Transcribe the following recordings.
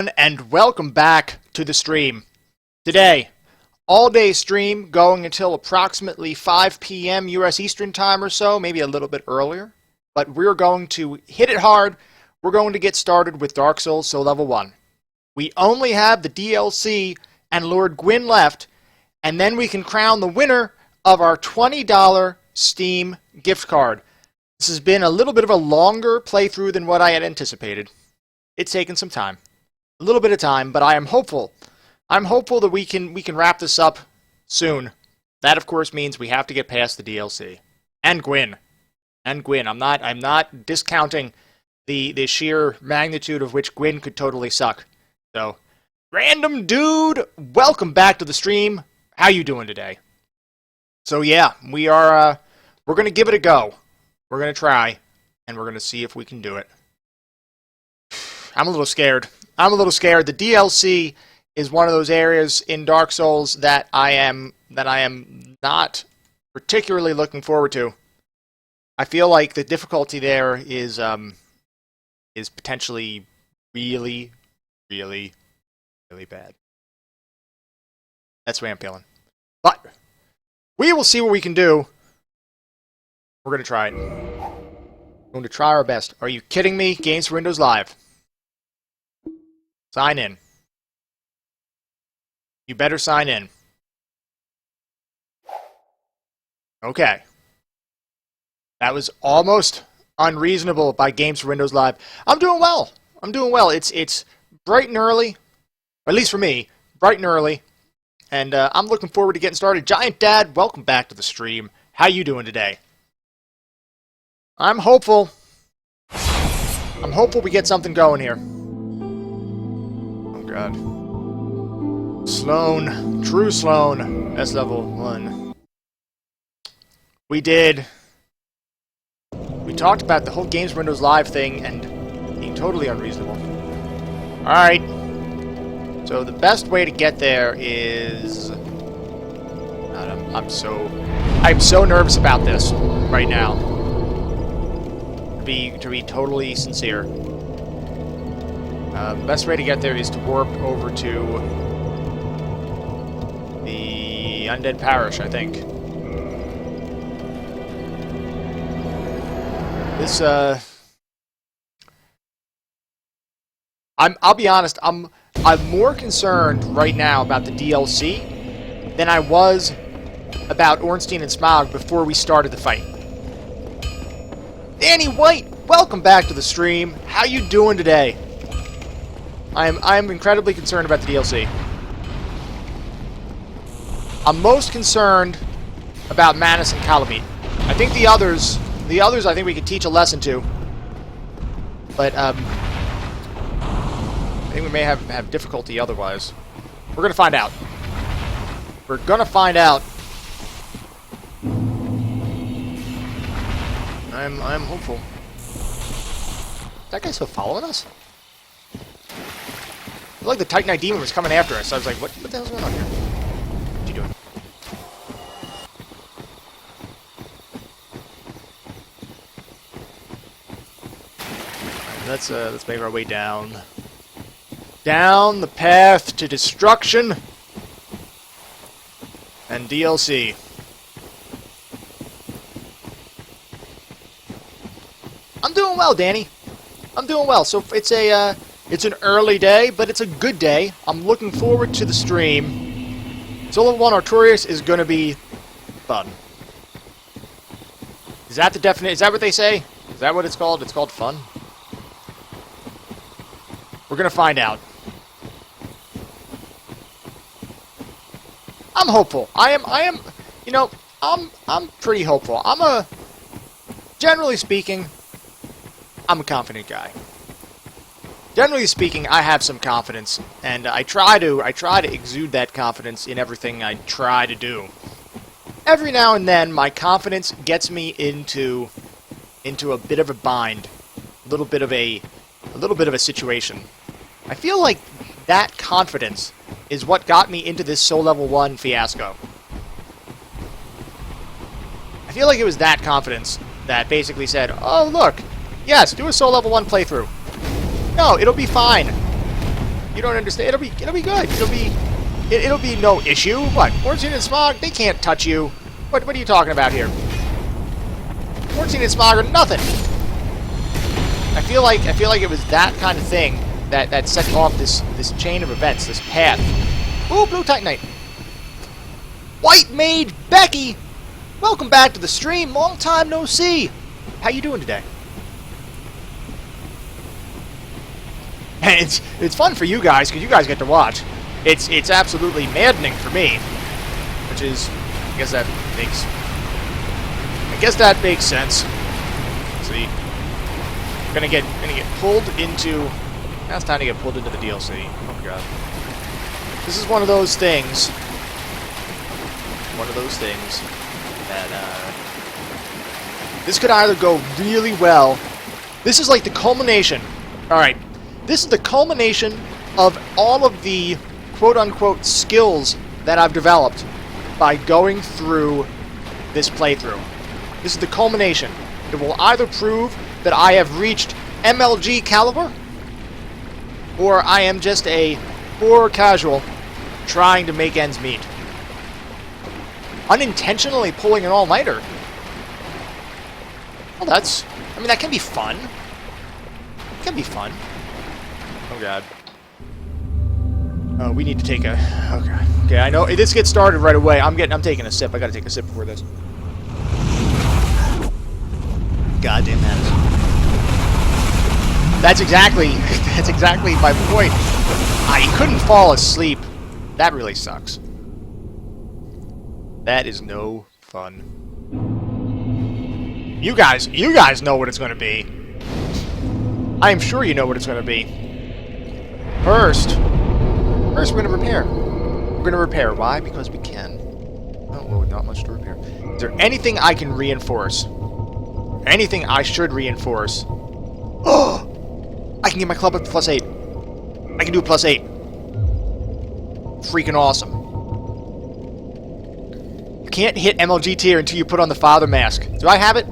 And welcome back to the stream. Today, all-day stream going until approximately 5 p.m. U.S. Eastern Time or so, maybe a little bit earlier. But we're going to hit it hard. We're going to get started with Dark Souls Soul Level 1. We only have the DLC and Lord Gwyn left, and then we can crown the winner of our $20 Steam gift card. This has been a little bit of a longer playthrough than what I had anticipated. It's taken some time. A little bit of time, but I am hopeful. I'm hopeful that we can wrap this up soon. That, of course, means we have to get past the DLC. And Gwyn. I'm not discounting the sheer magnitude of which Gwyn could totally suck. So, random dude, welcome back to the stream. How you doing today? So yeah, we're gonna give it a go. We're gonna try, and we're gonna see if we can do it. I'm a little scared. The DLC is one of those areas in Dark Souls that I am not particularly looking forward to. I feel like the difficulty there is potentially really bad. That's the way I'm feeling. But we will see what we can do. We're gonna try it. We're going to try our best. Are you kidding me? Games for Windows Live. Sign in. You better sign in. Okay. That was almost unreasonable by Games for Windows Live. I'm doing well. It's bright and early. Or at least for me. Bright and early. And I'm looking forward to getting started. Giant Dad, welcome back to the stream. How you doing today? I'm hopeful. We get something going here. God. Sloan. True Sloan. SL1. We talked about the whole Games Windows Live thing and being totally unreasonable. Alright. So the best way to get there is... I'm so nervous about this right now. To be totally sincere. The best way to get there is to warp over to the Undead Parish, I think. This, I'll be honest, I'm more concerned right now about the DLC than I was about Ornstein and Smaug before we started the fight. Danny White, welcome back to the stream. How you doing today? I'm incredibly concerned about the DLC. I'm most concerned about Manus and Calamite. I think the others I think we could teach a lesson to. But I think we may have difficulty otherwise. We're gonna find out. I'm hopeful. Is that guy still following us? I feel like the Titanite Demon was coming after us. So I was like, what the hell's going on here? What you doing? Alright, let's make our way down. Down the path to destruction and DLC. I'm doing well, Danny. I'm doing well. So it's an early day, but it's a good day. I'm looking forward to the stream. Soul Level 1 Artorias is going to be fun. Is that the definite? Is that what they say? Is that what it's called? It's called fun? We're going to find out. I'm hopeful. I'm pretty hopeful. Generally speaking, I'm a confident guy. Generally speaking, I have some confidence, and I try to exude that confidence in everything I try to do. Every now and then, my confidence gets me into a bit of a bind, a little bit of a situation. I feel like that confidence is what got me into this Soul Level 1 fiasco. I feel like it was that confidence that basically said, "Oh look, yes, do a Soul Level 1 playthrough. No, it'll be fine. You don't understand. It'll be good. It'll be no issue. What? Ornstein and Smog, they can't touch you. What are you talking about here? Ornstein and Smog are nothing. I feel like it was that kind of thing that set off this chain of events, this path. Ooh, Blue Titanite. White Maid Becky, welcome back to the stream. Long time no see. How you doing today? And it's fun for you guys because you guys get to watch. It's absolutely maddening for me, which is, I guess that makes sense. See, gonna get pulled into. Now it's time to get pulled into the DLC. Oh my god, this is one of those things. That this could either go really well. This is like the culmination. All right, this is the culmination of all of the quote-unquote skills that I've developed by going through this playthrough. This is the culmination. It will either prove that I have reached MLG caliber, or I am just a poor casual trying to make ends meet. Unintentionally pulling an all-nighter. Well, that can be fun. It can be fun. Oh god. We need to take a... Oh god. Okay, I know this gets started right away. I'm taking a sip. I gotta take a sip before this. Goddamn that. That's exactly my point. I couldn't fall asleep. That really sucks. That is no fun. You guys know what it's going to be. I am sure you know what it's going to be. First, we're going to repair. We're going to repair. Why? Because we can. Oh, well, not much to repair. Is there anything I can reinforce? Anything I should reinforce? Oh! I can get my club up to +8. I can do a +8. Freaking awesome. You can't hit MLG tier until you put on the father mask. Do I have it?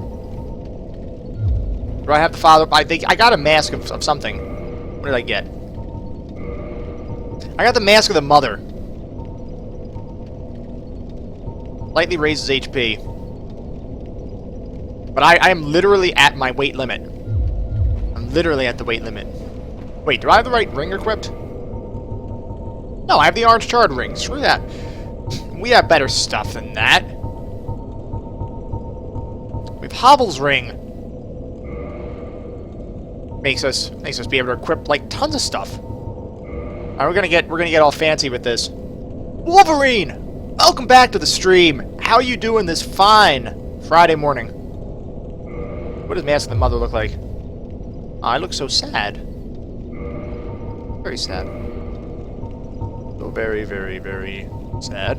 Do I have the father? I think I got a mask of something. What did I get? I got the mask of the mother. Lightly raises HP. But I am literally at my weight limit. I'm literally at the weight limit. Wait, do I have the right ring equipped? No, I have the orange charred ring. Screw that. We have better stuff than that. We have Hobble's ring. Makes us be able to equip like tons of stuff. Alright, we're gonna get all fancy with this. Wolverine! Welcome back to the stream. How are you doing this fine Friday morning? What does Mask of the Mother look like? Oh, I look so sad. Very sad. So very, very, very sad.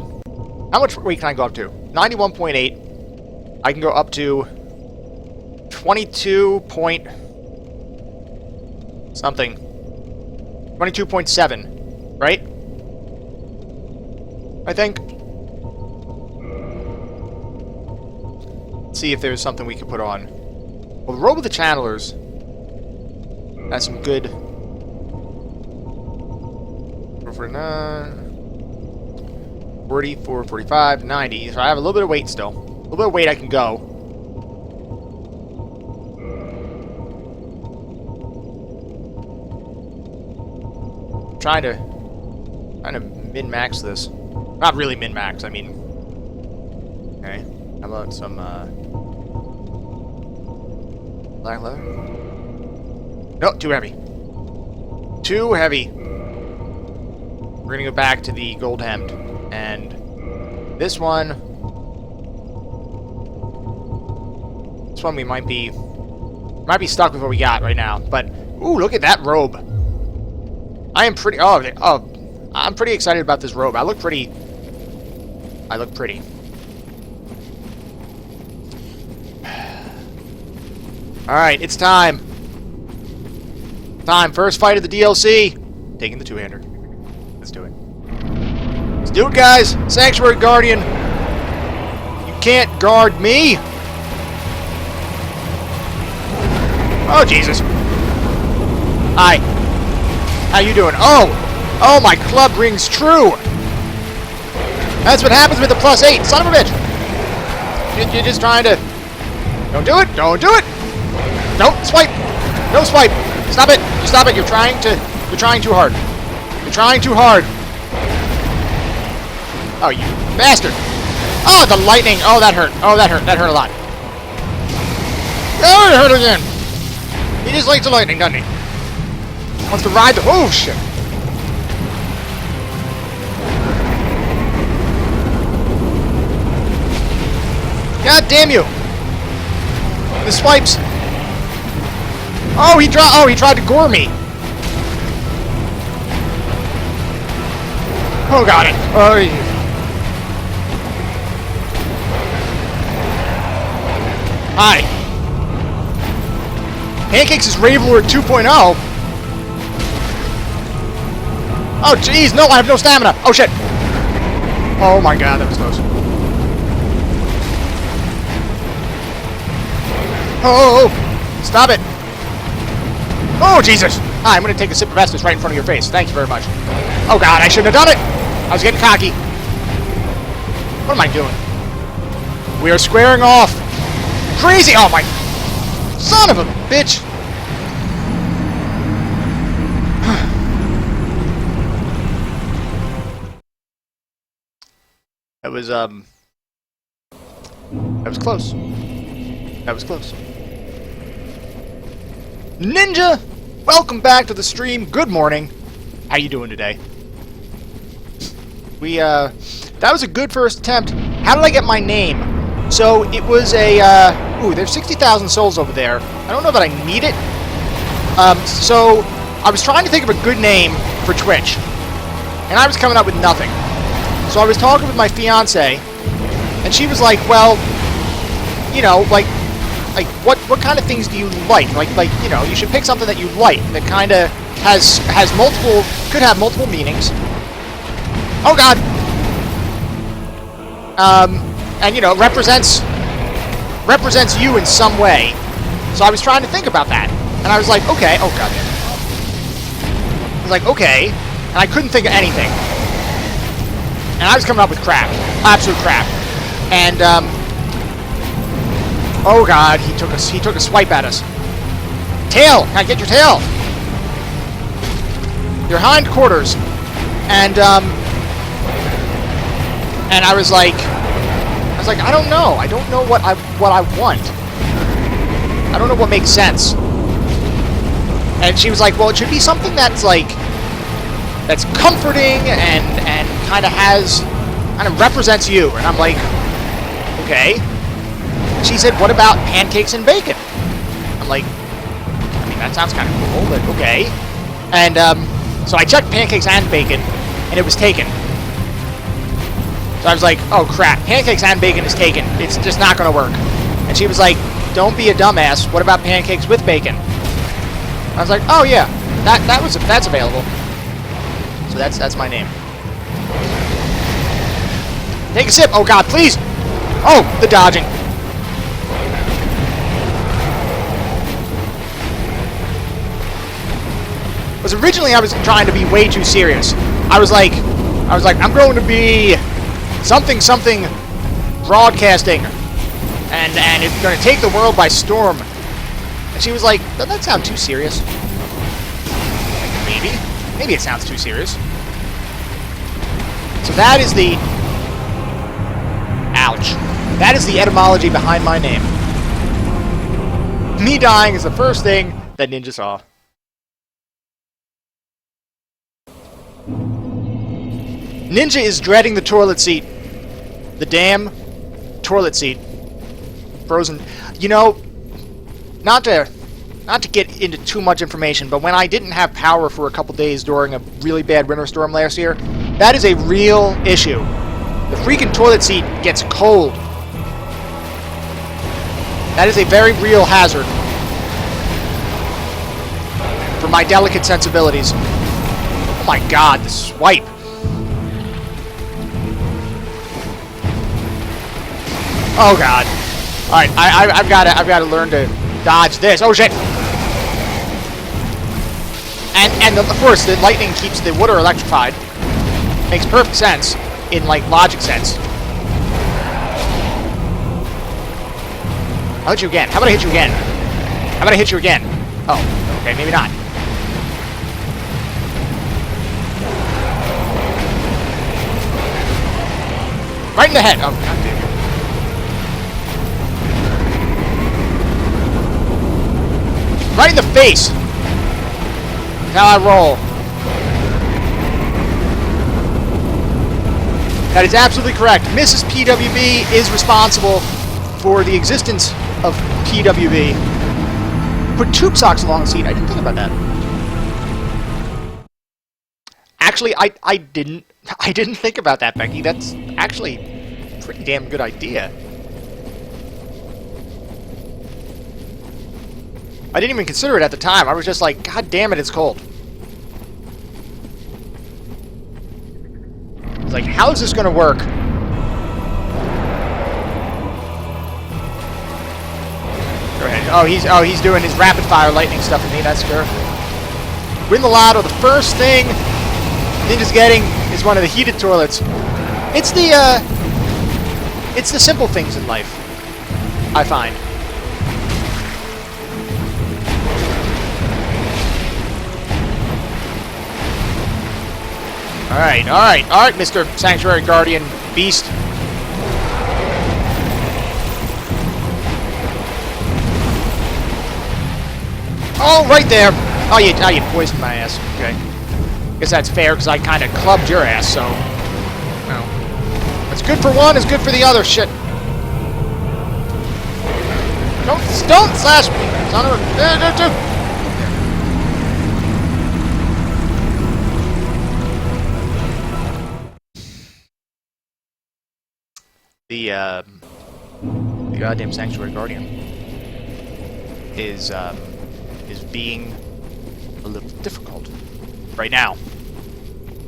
How much weight can I go up to? 91.8. I can go up to 22 point something. 22.7, right? I think. Let's see if there's something we can put on. Well, the Robe of the Channelers has some good... 44, 45, 90. So I have a little bit of weight still. A little bit of weight I can go. Trying to min-max this. Not really min-max, I mean... Okay. How about some, black leather? No, too heavy. Too heavy. We're gonna go back to the gold hemmed. And this one we might be stuck with what we got right now. But ooh, look at that robe. I am pretty I'm pretty excited about this robe. I look pretty. Alright, it's time. First fight of the DLC. Taking the two-hander. Let's do it. Let's do it, guys! Sanctuary Guardian! You can't guard me! Oh, Jesus. Hi. How you doing? Oh! Oh, my club rings true! That's what happens with the +8, son of a bitch! You're just trying to... Don't do it! Don't do it! Don't swipe! No swipe! Stop it! You stop it! You're trying too hard. You're trying too hard. Oh, you bastard! Oh, the lightning! Oh, that hurt. Oh, that hurt. That hurt a lot. Oh, it hurt again! He just likes the lightning, doesn't he? Wants to ride the... Oh, shit! God damn you! The swipes! Oh, he tried to gore me! Oh, got it! Oh, hi! Pancakes is Ravelord 2.0! Oh, jeez, no, I have no stamina! Oh, shit! Oh my god, that was close. Oh, stop it! Oh, Jesus! Hi, I'm gonna take a sip of Estus right in front of your face. Thank you very much. Oh god, I shouldn't have done it! I was getting cocky. What am I doing? We are squaring off! Crazy! Oh my... Son of a bitch! That was close. That was close. Ninja! Welcome back to the stream. Good morning. How you doing today? That was a good first attempt. How did I get my name? So, it was a, ooh, there's 60,000 souls over there. I don't know that I need it. So, I was trying to think of a good name for Twitch. And I was coming up with nothing. So I was talking with my fiance, and she was like, well, you know, like what kind of things do you like? Like, you know, you should pick something that you like that kind of could have multiple meanings. Oh god. And you know, represents you in some way. So I was trying to think about that, and I was like, okay, oh god. I was like, okay, and I couldn't think of anything. And I was coming up with crap. Absolute crap. And, oh god, he took a swipe at us. Tail! Can I get your tail? Your hindquarters. And I was like, I don't know. I don't know what I want. I don't know what makes sense. And she was like, well, it should be something that's like, that's comforting and kind of represents you. And I'm like, okay. She said, what about pancakes and bacon? I'm like, I mean, that sounds kind of cool, but okay. And so I checked pancakes and bacon, and it was taken. So I was like, oh crap, pancakes and bacon is taken. It's just not going to work. And she was like, don't be a dumbass. What about pancakes with bacon? I was like, oh yeah, that's available. So that's my name. Take a sip. Oh god, please. Oh, the dodging. Was originally I was trying to be way too serious. I was like, I'm going to be something broadcasting, and it's going to take the world by storm. And she was like, doesn't that sound too serious? Like, maybe it sounds too serious. So that is the... Ouch. That is the etymology behind my name. Me dying is the first thing that Ninja saw. Ninja is dreading the toilet seat. The damn toilet seat. Frozen. You know, not to get into too much information, but when I didn't have power for a couple days during a really bad winter storm last year, that is a real issue. The freaking toilet seat gets cold. That is a very real hazard for my delicate sensibilities. Oh my god, the swipe. Oh god. Alright, I've gotta learn to dodge this. Oh shit! And of course, the lightning keeps the water electrified. Makes perfect sense in, like, logic sense. I'll hit you again. How about I hit you again? How about I hit you again? Oh, okay, maybe not. Right in the head. Oh, God damn it. Right in the face. That's how I roll. That is absolutely correct. Mrs. PWB is responsible for the existence of PWB. Put tube socks along the seat. I didn't think about that. Actually, I didn't think about that, Becky. That's actually a pretty damn good idea. I didn't even consider it at the time. I was just like, God damn it, it's cold. I was like, how is this going to work? Go ahead. Oh, he's doing his rapid fire lightning stuff with me. That's fair. Win the lotto. The first thing Ninja's getting is one of the heated toilets. It's the simple things in life, I find. Alright, Mr. Sanctuary Guardian Beast. Oh, right there! Oh, you poisoned my ass. Okay. Guess that's fair, because I kind of clubbed your ass, so... No. What's good for one is good for the other, shit. Don't slash me, son of a... The goddamn Sanctuary Guardian is being a little difficult right now.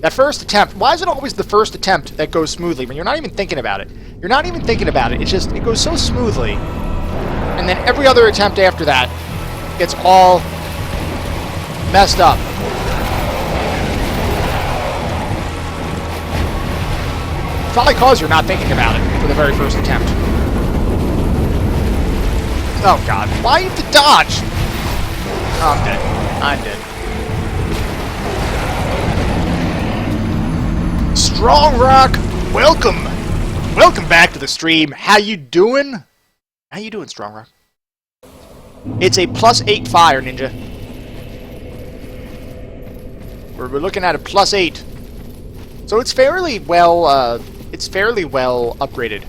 That first attempt, why is it always the first attempt that goes smoothly when you're not even thinking about it? You're not even thinking about it, it's just, it goes so smoothly. And then every other attempt after that gets all messed up. Probably because you're not thinking about it for the very first attempt. Oh god, why you have to dodge? Oh, I'm dead. I'm dead. Strong Rock, welcome! Welcome back to the stream. How you doing? How you doing, Strong Rock? It's a +8 fire, Ninja. We're looking at a +8. So it's fairly well, upgraded.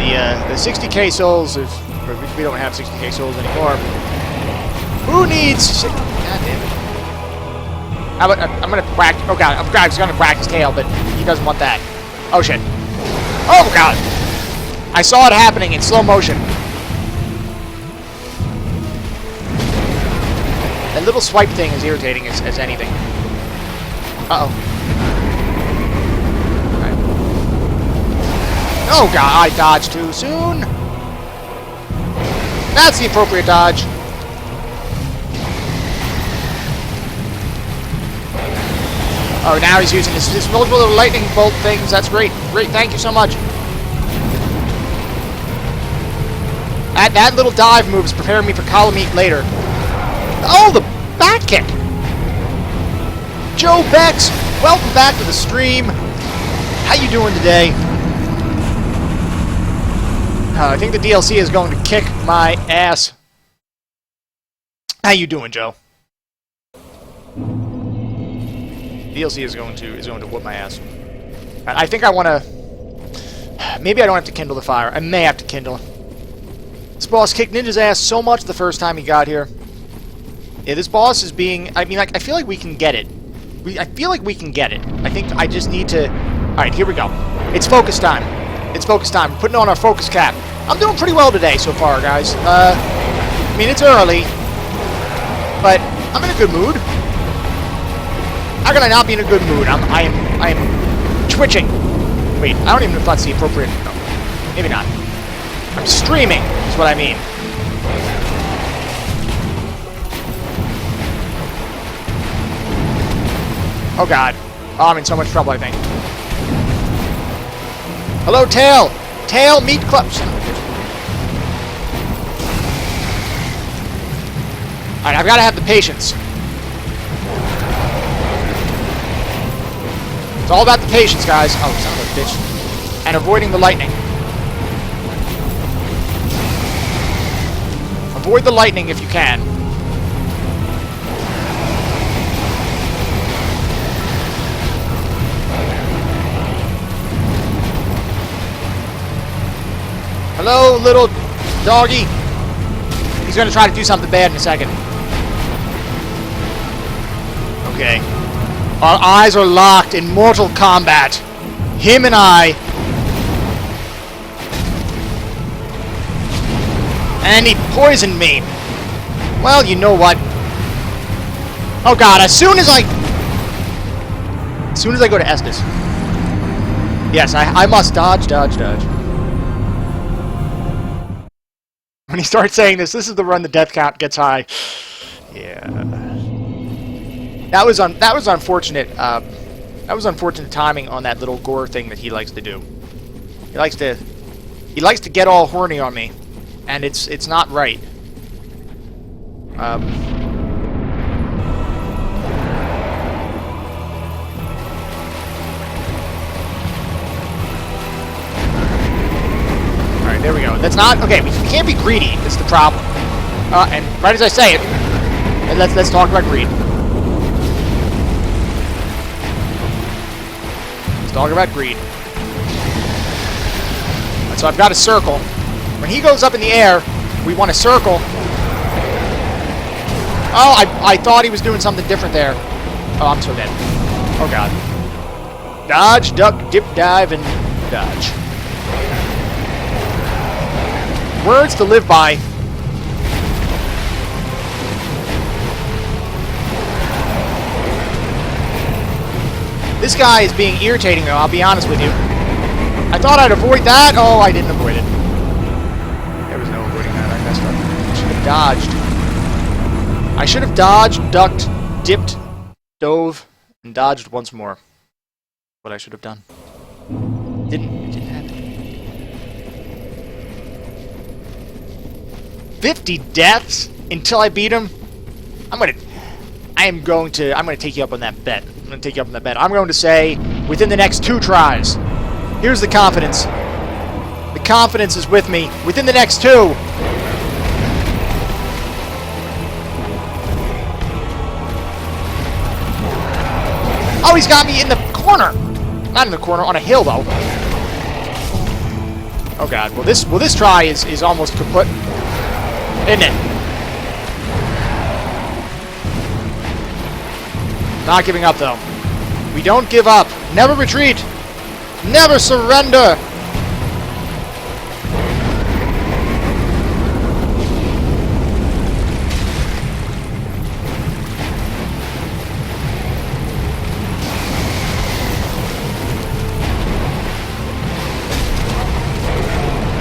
Yeah, the 60k souls, we don't have 60k souls anymore. Who needs... God damn it. How about, I'm gonna whack... Oh god, I was gonna whack his tail, but he doesn't want that. Oh shit. Oh god! I saw it happening in slow motion. That little swipe thing is irritating as anything. Uh-oh. Right. Oh god, I dodged too soon! That's the appropriate dodge. Oh, now he's using his multiple little lightning bolt things. That's great. Great, thank you so much. That little dive move is preparing me for column meet later. Oh, the back kick! Joe Bex, welcome back to the stream. How you doing today? I think the DLC is going to kick my ass. How you doing, Joe? DLC is going to whoop my ass. I think I want to... Maybe I don't have to kindle the fire. I may have to kindle. This boss kicked Ninja's ass so much the first time he got here. Yeah, this boss is being... I mean, like, I feel like we can get it. I feel like we can get it. I think I just need to... Alright, here we go. It's focus time. It's focus time. We're putting on our focus cap. I'm doing pretty well today so far, guys. I mean, it's early. But I'm in a good mood. How can I not be in a good mood? I am twitching. Wait, I don't even know if that's the appropriate... No, maybe not. I'm streaming. That's what I mean. Oh god. Oh, I'm in so much trouble, I think. Hello, Tail! Tail Meat Club! Alright, I've got to have the patience. It's all about the patience, guys. Oh, son of a bitch. And avoiding the lightning. Avoid the lightning if you can. Hello, little doggy. He's going to try to do something bad in a second. Okay. Our eyes are locked in mortal combat. Him and I. And he poisoned me. Well, you know what? Oh god, as soon as I go to Estes. Yes, I must dodge, dodge, dodge. When he starts saying this is the run the death count gets high. Yeah. That was unfortunate. That was unfortunate timing on that little gore thing that he likes to do. He likes to get all horny on me, and it's not right. Alright, there we go. That's not okay. We can't be greedy. That's the problem. And right as I say it, let's talk about greed. Let's talk about greed. So I've got a circle. When he goes up in the air, we want a circle. Oh, I thought he was doing something different there. Oh, I'm so dead. Oh, God. Dodge, duck, dip, dive, and dodge. Words to live by. This guy is being irritating, though, I'll be honest with you. I thought I'd avoid that. Oh, I didn't avoid it. There was no avoiding that. I messed up. I should have dodged. I should have dodged, ducked, dipped, dove, and dodged once more. What I should have done. Didn't happen. 50 deaths until I beat him? I'm gonna take you up on that bet. I'm going to take you up on that bet. I'm going to say, within the next 2 tries. Here's the confidence. The confidence is with me. Within the next 2. Oh, he's got me in the corner. Not in the corner, on a hill, though. Oh, God. Well, this try is almost kaput. Isn't it? Not giving up, though. We don't give up. Never retreat. Never surrender.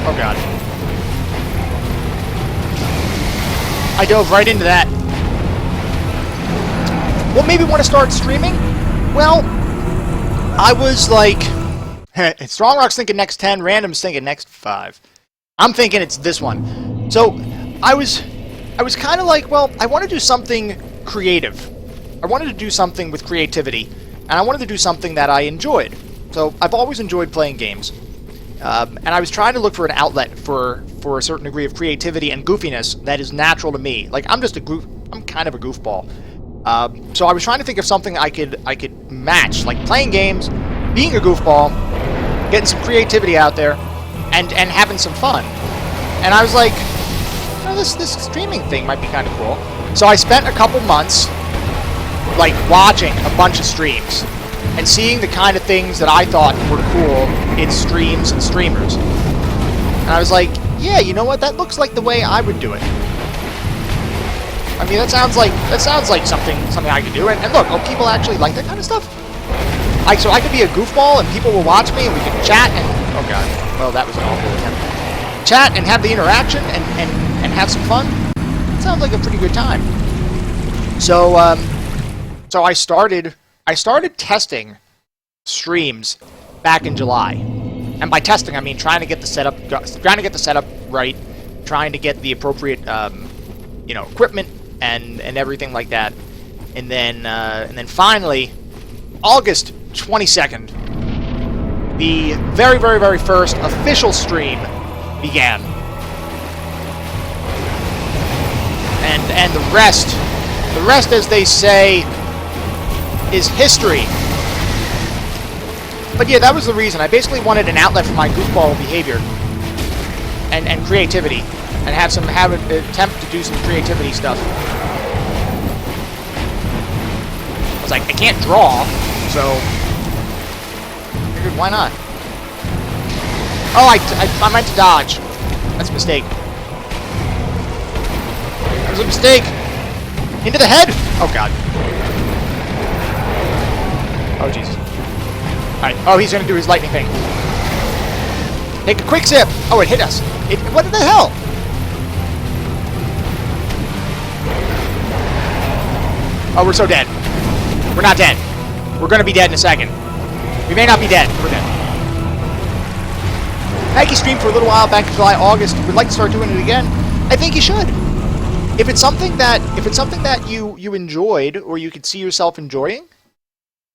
Oh, God. I dove right into that. What made me want to start streaming? Well, I was like, Strong Rock's thinking next 10, Random's thinking next 5. I'm thinking it's this one. So, I was kind of like, well, I want to do something creative. I wanted to do something with creativity, and I wanted to do something that I enjoyed. So, I've always enjoyed playing games. And I was trying to look for an outlet for a certain degree of creativity and goofiness that is natural to me. Like, I'm kind of a goofball. So I was trying to think of something I could match, like playing games, being a goofball, getting some creativity out there, and having some fun. And I was like, oh, this streaming thing might be kind of cool. So I spent a couple months, like, watching a bunch of streams and seeing the kind of things that I thought were cool in streams and streamers. And I was like, yeah, you know what? That looks like the way I would do it. I mean, that sounds like something I could do. And look, people actually like that kind of stuff. So I could be a goofball and people will watch me and we can chat and... Oh, God. Well, that was an awful attempt. chat and have the interaction and have some fun, it sounds like a pretty good time. So so I started testing streams back in July, and by testing I mean trying to get the setup right, trying to get the appropriate you know, equipment and everything like that, and then finally August 22nd, the very first official stream began, and the rest, as they say, is history. But yeah, that was the reason. I basically wanted an outlet for my goofball behavior and creativity, and have an attempt to do some creativity stuff. I was like, I can't draw, so I figured, why not? Oh, I meant to dodge. That's a mistake. That was a mistake. Into the head. Oh God. Oh Jesus. Alright. Oh, he's gonna do his lightning thing. Take a quick sip. Oh, it hit us. What the hell? Oh, we're so dead. We're not dead. We're gonna be dead in a second. We may not be dead. We're dead. Maggie streamed for a little while back in July, August. Would like to start doing it again. I think you should. If it's something that you enjoyed or you could see yourself enjoying,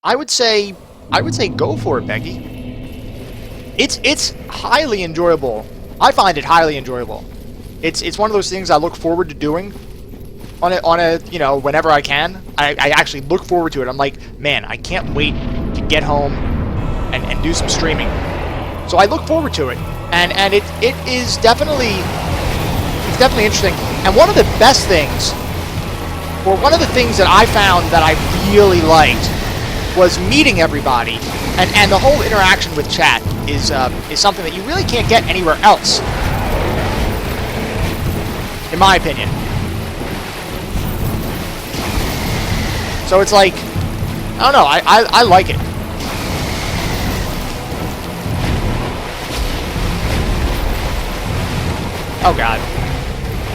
I would say go for it, Becky. It's highly enjoyable. I find it highly enjoyable. It's one of those things I look forward to doing on a you know, whenever I can. I actually look forward to it. I'm like, man, I can't wait to get home and do some streaming. So I look forward to it, and it is definitely interesting. And one of the best things, or one of the things that I found that I really liked, was meeting everybody, and the whole interaction with chat is something that you really can't get anywhere else, in my opinion. So it's like, I don't know, I like it. Oh God.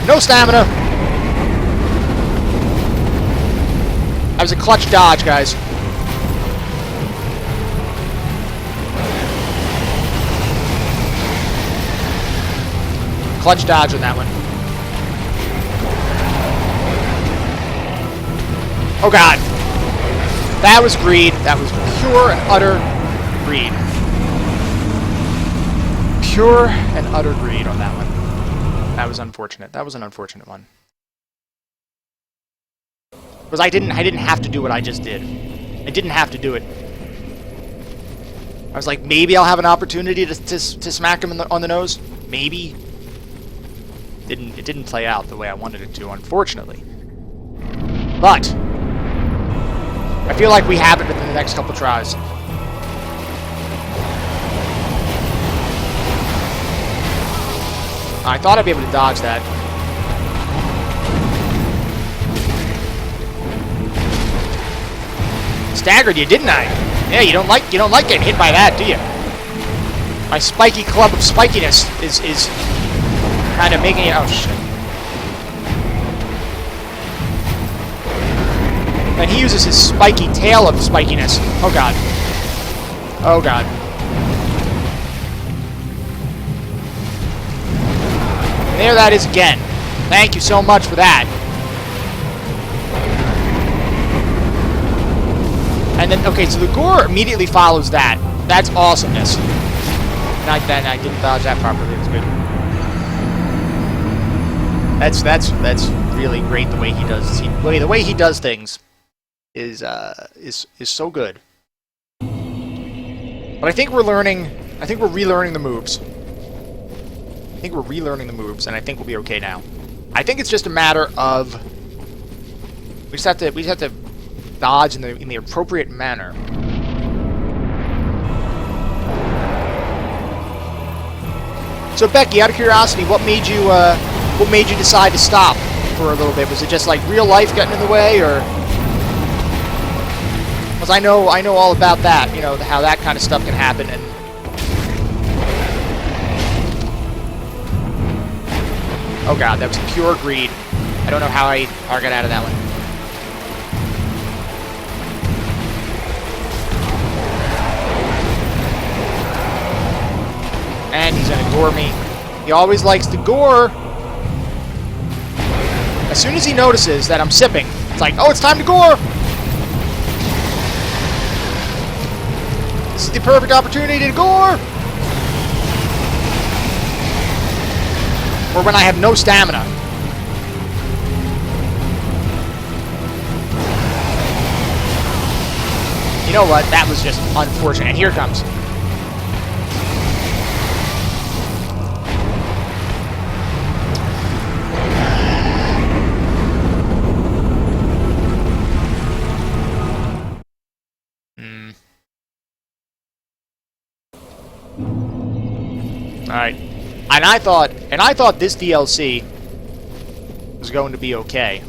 No stamina! That was a clutch dodge, guys. Clutch dodge on that one. Oh God. That was greed. That was pure and utter greed. Pure and utter greed on that one. That was unfortunate. That was an unfortunate one. Because I didn't have to do what I just did. I didn't have to do it. I was like, maybe I'll have an opportunity to smack him on the nose. Maybe. It didn't play out the way I wanted it to, unfortunately. But I feel like we have it within the next couple tries. I thought I'd be able to dodge that. Staggered you, didn't I? Yeah, you don't like getting hit by that, do you? My spiky club of spikiness is kind of making it. Oh shit! And he uses his spiky tail of spikiness. Oh God. Oh God. There that is again. Thank you so much for that. And then, okay, so the gore immediately follows that. That's awesomeness. And I didn't dodge that properly. It was good. That's really great. The way he does the way he does things is so good. But I think we're learning. I think we're relearning the moves. I think we're relearning the moves, and I think we'll be okay now. I think it's just a matter of we just have to dodge in the appropriate manner. So Becky, out of curiosity, what made you decide to stop for a little bit? Was it just like real life getting in the way, or? Because I know all about that. You know how that kind of stuff can happen, and Oh god, that was pure greed. I don't know how I got out of that one. And he's gonna gore me. He always likes to gore. As soon as he notices that I'm sipping, it's like, oh, it's time to gore! This is the perfect opportunity to gore! Or when I have no stamina. You know what? That was just unfortunate. And here it comes. Alright. And I thought this DLC was going to be okay.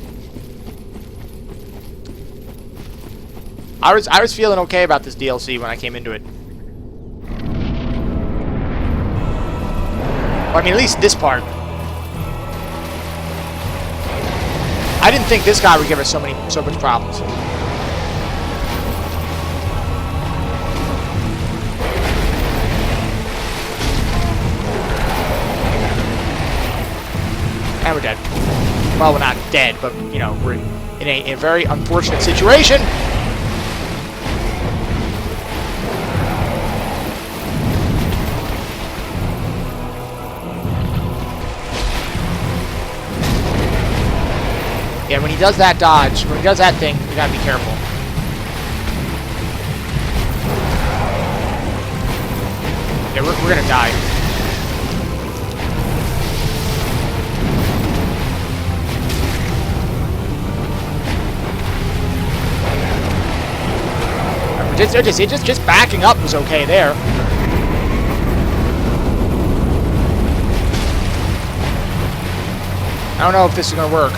I was feeling okay about this DLC when I came into it. Well, I mean, at least this part. I didn't think this guy would give us so much problems. And we're dead. Well, we're not dead, but, you know, we're in a very unfortunate situation. Yeah, when he does that dodge, when he does that thing, you gotta be careful. Yeah, we're gonna die. Just backing up was okay there. I don't know if this is gonna work.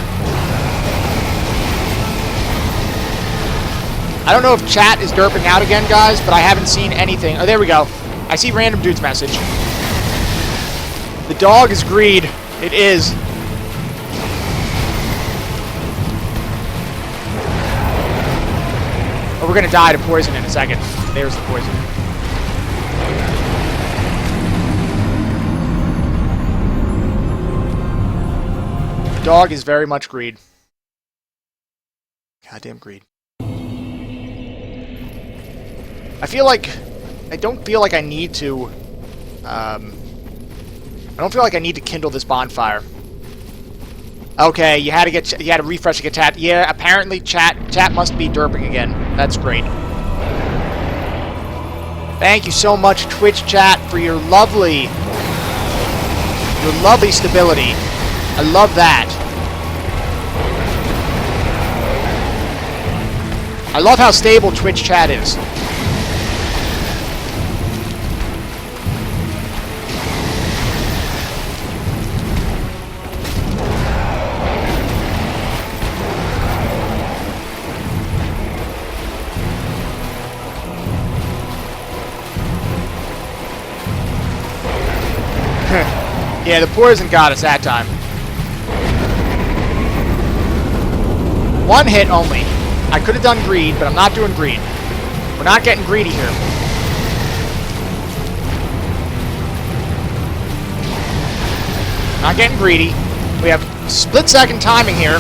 I don't know if chat is derping out again, guys, but I haven't seen anything. Oh, there we go. I see random dude's message. The dog is greed. It is. Oh, we're gonna die to poison in a second. There's the poison. The dog is very much greed. Goddamn greed. I don't feel like I need to, I don't feel like I need to kindle this bonfire. Okay, you had to refresh to get chat. Yeah, apparently chat must be derping again. That's great. Thank you so much, Twitch chat, for your lovely stability. I love that. I love how stable Twitch chat is. Yeah, the poison got us that time. One hit only. I could have done greed, but I'm not doing greed. We're not getting greedy here. Not getting greedy. We have split-second timing here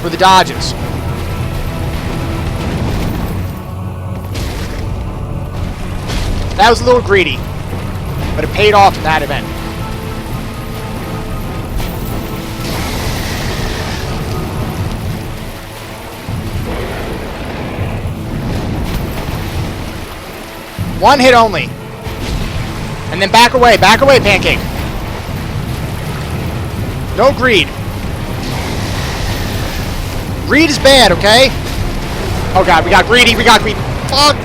for the dodges. That was a little greedy, but it paid off in that event. One hit only. And then back away, Pancake. No greed. Greed is bad, okay? Oh god, we got greedy, Fuck!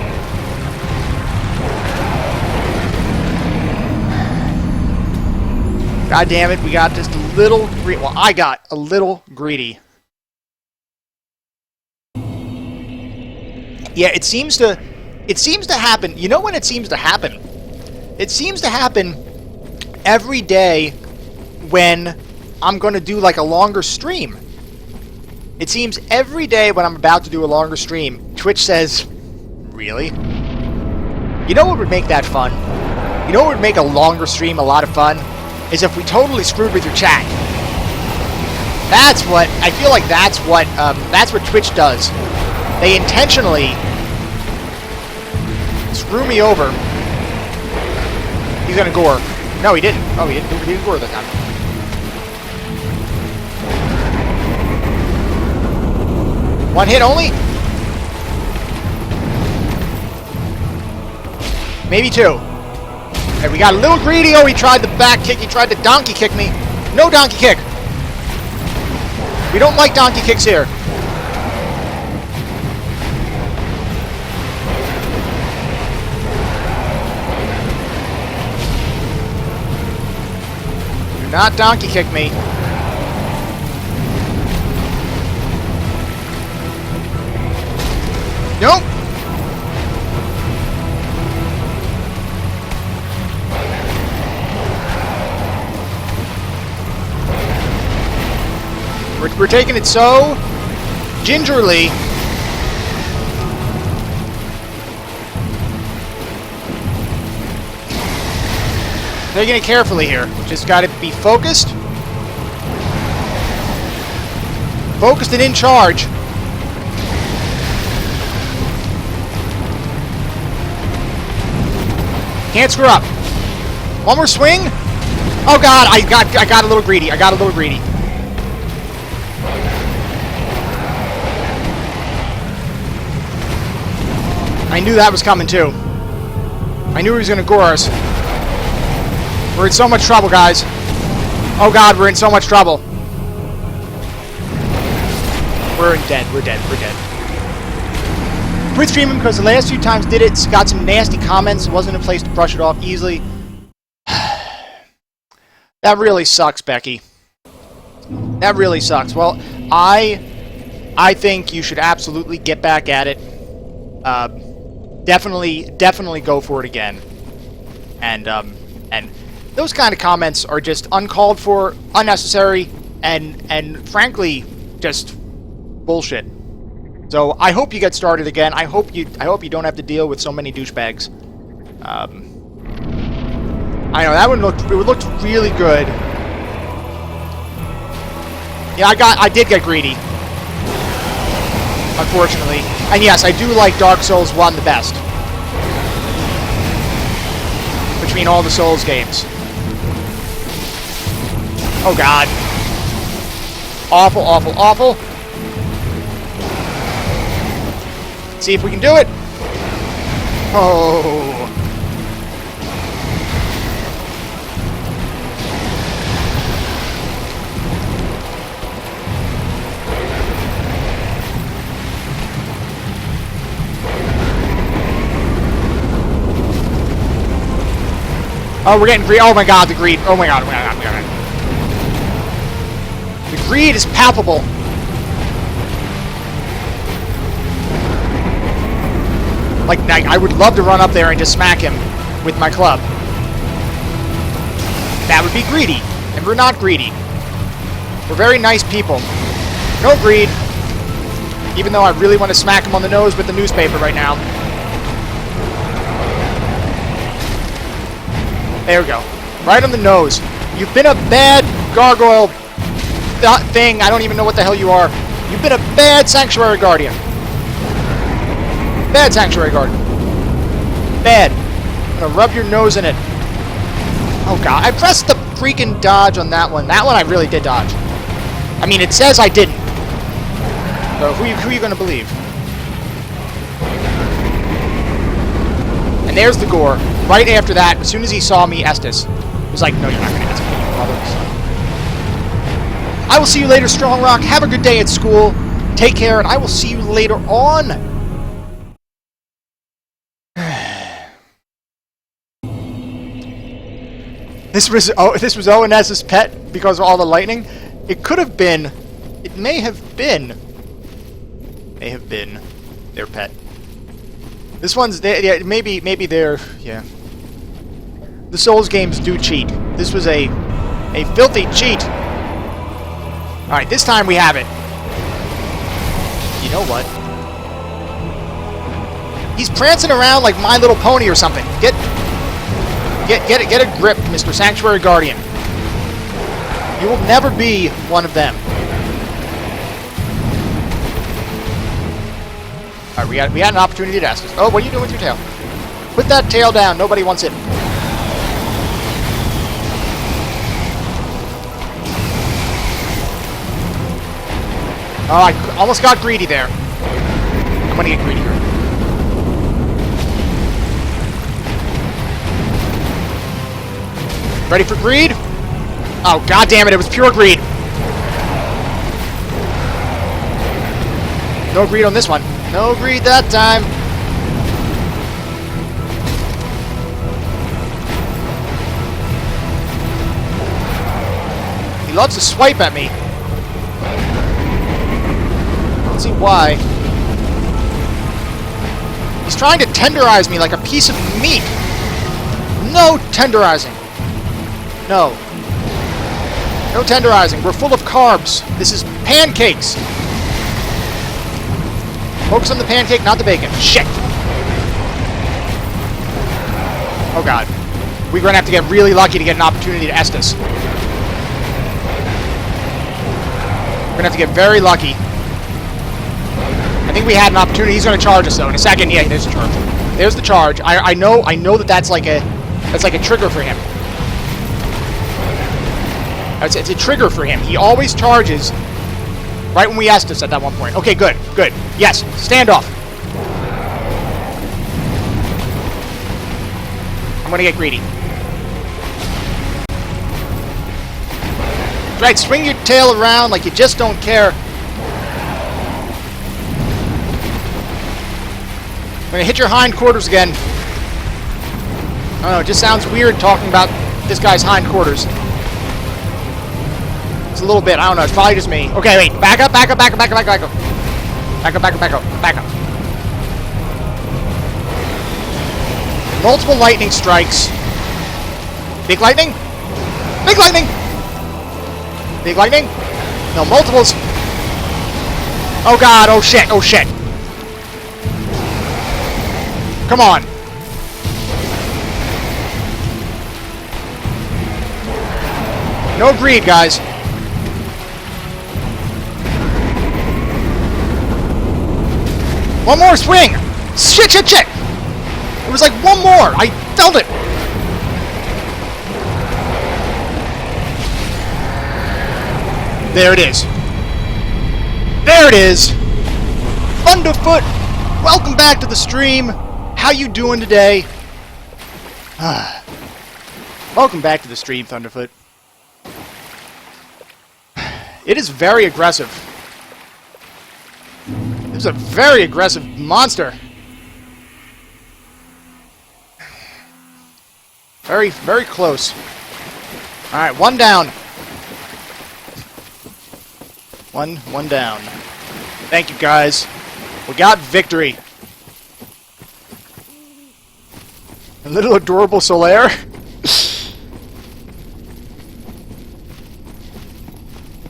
God damn it, we got just a little greedy. Well, I got a little greedy. Yeah, it seems to happen. You know when it seems to happen? It seems to happen every day when I'm going to do like a longer stream. It seems every day when I'm about to do a longer stream, Twitch says, really? You know what would make that fun? You know what would make a longer stream a lot of fun? Is if we totally screwed with your chat. That's what, I feel like that's what Twitch does. They intentionally screw me over. He's gonna gore. No, he didn't. Oh, he didn't gore that time. One hit only? Maybe two. Hey, we got a little greedy. Oh, he tried the back kick. He tried to donkey kick me. No donkey kick. We don't like donkey kicks here. Do not donkey kick me. Nope. We're taking it so gingerly. Taking it carefully here. Just got to be focused. Focused and in charge. Can't screw up. One more swing. Oh god, I got a little greedy. I got a little greedy. I knew that was coming too. I knew he was going to gore us. We're in so much trouble, guys. Oh god, we're in so much trouble. We're dead. We're dead. We're dead. Quit streaming because the last few times did it, got some nasty comments. Wasn't a place to brush it off easily. That really sucks, Becky. That really sucks. Well, I think you should absolutely get back at it. Definitely go for it again. And those kind of comments are just uncalled for, unnecessary, and frankly, just bullshit. So I hope you get started again. I hope you don't have to deal with so many douchebags. I know that one looked really good. Yeah, I did get greedy. Unfortunately. And yes, I do like Dark Souls 1 the best. Between all the Souls games. Oh god. Awful, awful, awful. See if we can do it. Oh. Oh, we're getting greed. Oh my god, the greed. Oh my god, oh my god, oh my god. The greed is palpable. Like, I would love to run up there and just smack him with my club. That would be greedy. And we're not greedy. We're very nice people. No greed. Even though I really want to smack him on the nose with the newspaper right now. There we go. Right on the nose. You've been a bad gargoyle thing. I don't even know what the hell you are. You've been a bad Sanctuary Guardian. Bad Sanctuary Guardian. Bad. I'm gonna rub your nose in it. Oh god. I pressed the freaking dodge on that one. That one I really did dodge. I mean, it says I didn't. So who are you gonna believe? And there's the gore. Right after that, as soon as he saw me, Estes was like, no, you're not going to get me, brothers. I will see you later, Strong Rock. Have a good day at school. Take care, and I will see you later on. This was ONS's pet because of all the lightning. It could have been. It may have been their pet. This one's, yeah, maybe they're, yeah. The Souls games do cheat. This was a filthy cheat. Alright, this time we have it. You know what? He's prancing around like My Little Pony or something. Get a grip, Mr. Sanctuary Guardian. You will never be one of them. Alright, we had an opportunity to ask this. Oh, what are you doing with your tail? Put that tail down. Nobody wants it. Oh, I almost got greedy there. I'm gonna get greedier. Ready for greed? Oh, god damn it, it was pure greed. No greed on this one. No greed that time. He loves to swipe at me. Let's see why. He's trying to tenderize me like a piece of meat. No tenderizing. No. No tenderizing. We're full of carbs. This is pancakes. Focus on the pancake, not the bacon. Shit. Oh god. We're going to have to get really lucky to get an opportunity to Estus. We're going to have to get very lucky. I think we had an opportunity. He's going to charge us though in a second. Yeah, there's a charge. There's the charge. I know that's like a trigger for him. It's a trigger for him. He always charges right when we asked us at that one point. Okay, good, good. Yes, standoff. I'm gonna get greedy. Right, swing your tail around like you just don't care. I'm gonna hit your hindquarters again. I don't know, it just sounds weird talking about this guy's hindquarters. It's a little bit, I don't know, it's probably just me. Okay, wait, back up, back up, back up, back up, back up. Back up, back up, back up, back up. Multiple lightning strikes. Big lightning? Big lightning! Big lightning? No, multiples. Oh god, oh shit, oh shit. Come on. No greed, guys. One more swing! Shit, shit, shit! It was like one more! I felt it! There it is. There it is! Thunderfoot! Welcome back to the stream. How you doing today? Welcome back to the stream, Thunderfoot. It is very aggressive. This is a very aggressive monster. Very, very close. Alright, one down. One down. Thank you, guys. We got victory. A little adorable Solaire.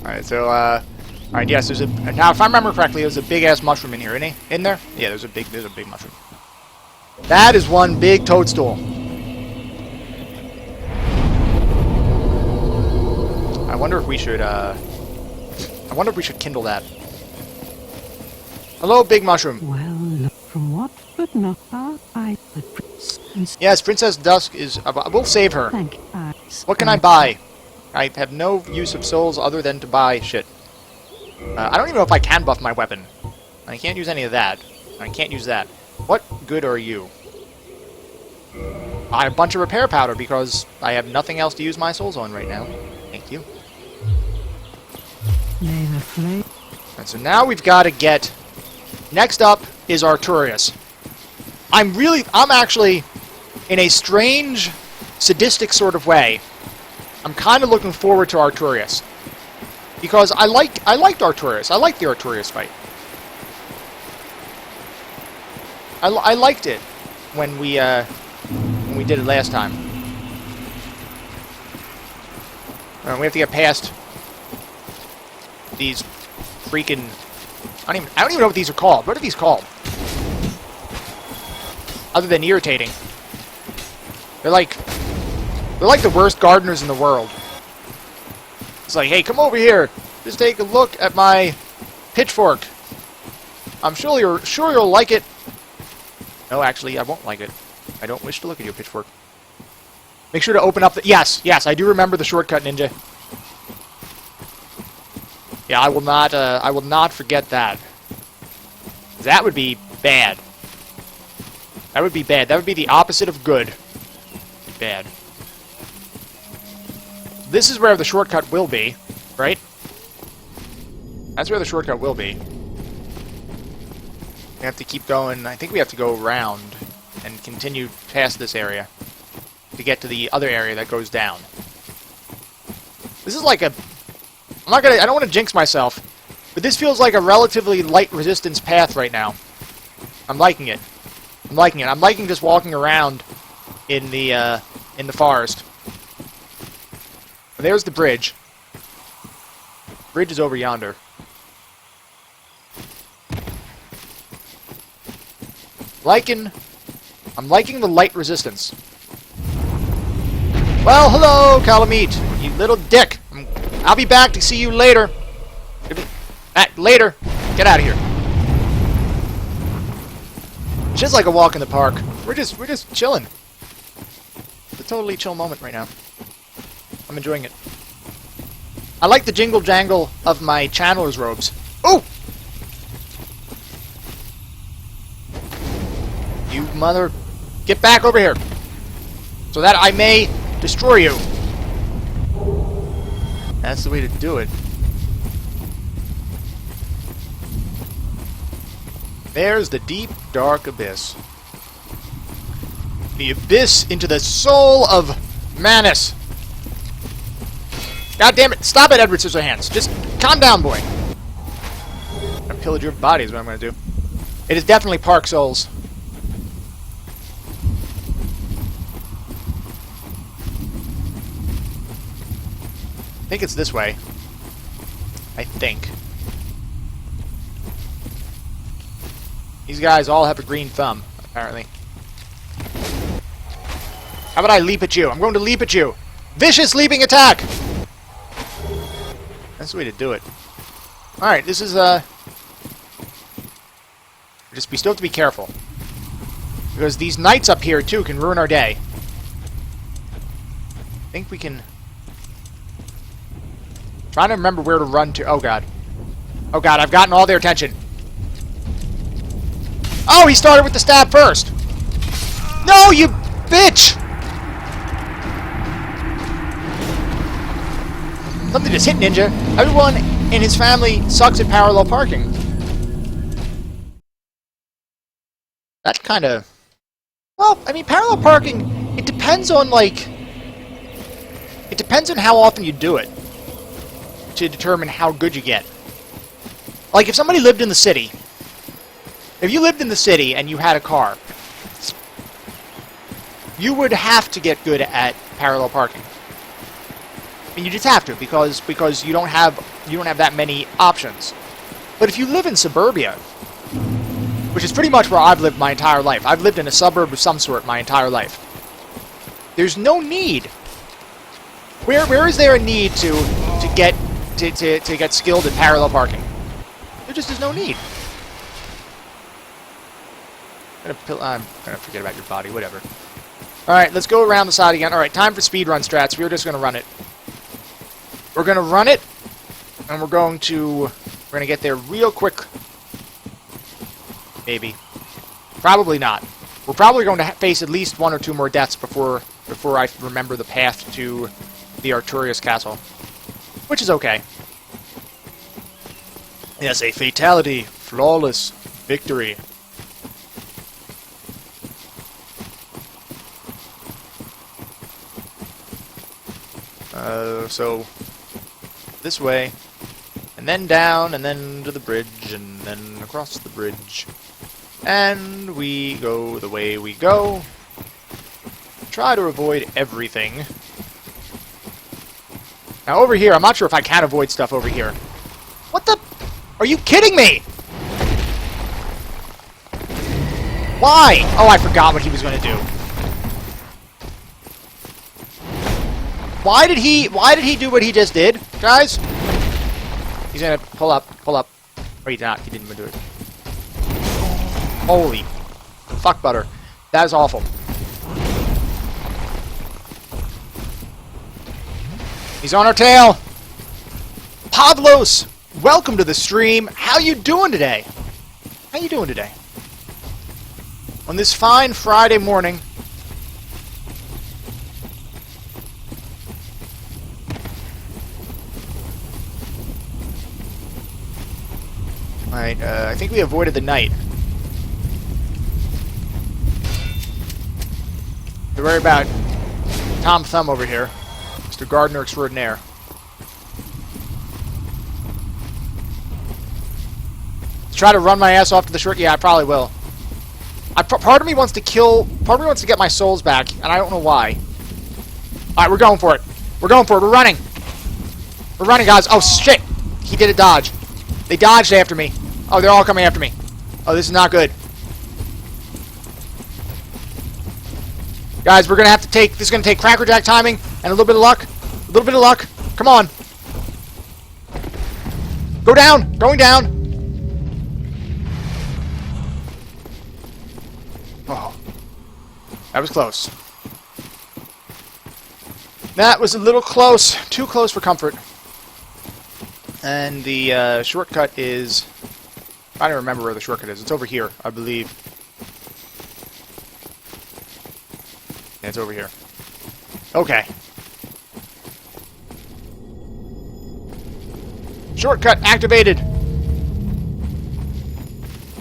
Alright, so, alright, yes, there's a... Now, if I remember correctly, there's a big-ass mushroom in here, isn't he? In there? Yeah, there's a big mushroom. That is one big toadstool. I wonder if we should, kindle that. Hello, big mushroom. Well, look from what but not I the prince. Yes, Princess Dusk is... we'll save her. Thank you. What can I buy? I have no use of souls other than to buy shit. I don't even know if I can buff my weapon. I can't use any of that. I can't use that. What good are you? I have a bunch of repair powder because I have nothing else to use my souls on right now. Thank you. And so now we've got to get... Next up is Arturius. I'm actually, in a strange, sadistic sort of way, I'm kind of looking forward to Arturius. Because I liked Arturius. I liked the Arturius fight. I liked it when we did it last time. We have to get past these freaking... I don't even know what these are called. What are these called? Other than irritating. They're like the worst gardeners in the world. It's like, hey, come over here. Just take a look at my pitchfork. I'm sure you'll like it. No, actually, I won't like it. I don't wish to look at your pitchfork. Make sure to open up the... Yes, I do remember the shortcut, Ninja. Yeah, I will not forget that. That would be bad. That would be bad. That would be the opposite of good. Bad. This is where the shortcut will be, right? That's where the shortcut will be. We have to keep going. I think we have to go around and continue past this area to get to the other area that goes down. This is like a... I don't want to jinx myself, but this feels like a relatively light resistance path right now. I'm liking it. I'm liking just walking around in the forest. There's the bridge. Bridge is over yonder. I'm liking the light resistance. Well, hello, Calamite, you little dick. I'll be back to see you later. Later. Get out of here. It's just like a walk in the park. We're just chilling. It's a totally chill moment right now. I'm enjoying it. I like the jingle jangle of my channeler's robes. Oh! You mother... Get back over here! So that I may destroy you. That's the way to do it. There's the deep, dark abyss. The abyss into the soul of Manus. God damn it! Stop it, Edward Scissorhands! Just calm down, boy. I'm gonna pillage your body is what I'm gonna do. It is definitely Park Souls. I think it's this way. I think. These guys all have a green thumb, apparently. How about I leap at you? I'm going to leap at you! Vicious leaping attack! That's the way to do it. Alright, this is, we still have to be careful. Because these knights up here, too, can ruin our day. I think we can... Trying to remember where to run to. Oh, God. Oh, God, I've gotten all their attention. Oh, he started with the stab first! No, you bitch! Something just hit Ninja. Everyone in his family sucks at parallel parking. That kind of... Well, I mean, parallel parking, it depends on, like... It depends on how often you do it to determine how good you get. Like, if somebody lived in the city... If you lived in the city and you had a car, you would have to get good at parallel parking. I mean, you just have to because you don't have that many options. But if you live in suburbia, which is pretty much where I've lived my entire life, I've lived in a suburb of some sort my entire life. There's no need. Where is there a need to get skilled at parallel parking? There just is no need. I'm gonna forget about your body, whatever. Alright, let's go around the side again. Alright, time for speedrun strats. We're just gonna run it. We're gonna run it, and we're gonna get there real quick. Maybe. Probably not. We're probably going to face at least one or two more deaths before I remember the path to the Arturius Castle. Which is okay. Yes, a fatality. Flawless victory. So, this way, and then down, and then to the bridge, and then across the bridge. And we go the way we go. Try to avoid everything. Now over here, I'm not sure if I can avoid stuff over here. What the? Are you kidding me? Why? Oh, I forgot what he was going to do. Why did he do what he just did, guys? He's going to pull up. Or he's not. He didn't even do it. Holy fuck butter. That is awful. He's on our tail. Pavlos, welcome to the stream. How you doing today? How you doing today? On this fine Friday morning. Alright, I think we avoided the night. Don't worry about Tom Thumb over here. Mr. Gardener Extraordinaire. Try to run my ass off to the short. Yeah, I probably will. Part of me wants to kill. Part of me wants to get my souls back, and I don't know why. All right, we're going for it. We're going for it. We're running. We're running, guys. Oh shit! He did a dodge. They dodged after me. Oh, they're all coming after me. Oh, this is not good. Guys, we're gonna have to take. This is gonna take crackerjack timing and a little bit of luck. A little bit of luck. Come on. Go down. Going down. Oh, that was close. That was a little close. Too close for comfort. And the shortcut is... I don't remember where the shortcut is. It's over here, I believe. Yeah, it's over here. Okay. Shortcut activated!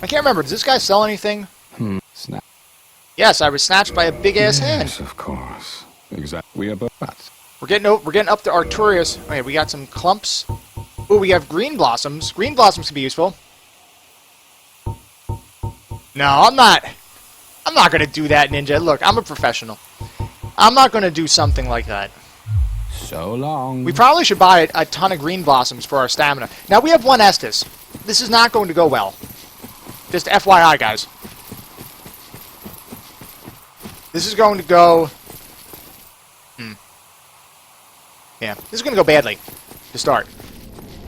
I can't remember. Does this guy sell anything? Snap. Yes, I was snatched by a big-ass hand. Yes, of course. Exactly. We are both. We're getting up to Artorias. Okay, we got some clumps. Ooh, we have green blossoms. Green blossoms can be useful. No, I'm not gonna do that, Ninja. Look, I'm a professional. I'm not gonna do something like that. So long. We probably should buy a ton of green blossoms for our stamina. Now, we have one Estus. This is not going to go well. Just FYI, guys. This is going to go... Yeah, this is going to go badly to start.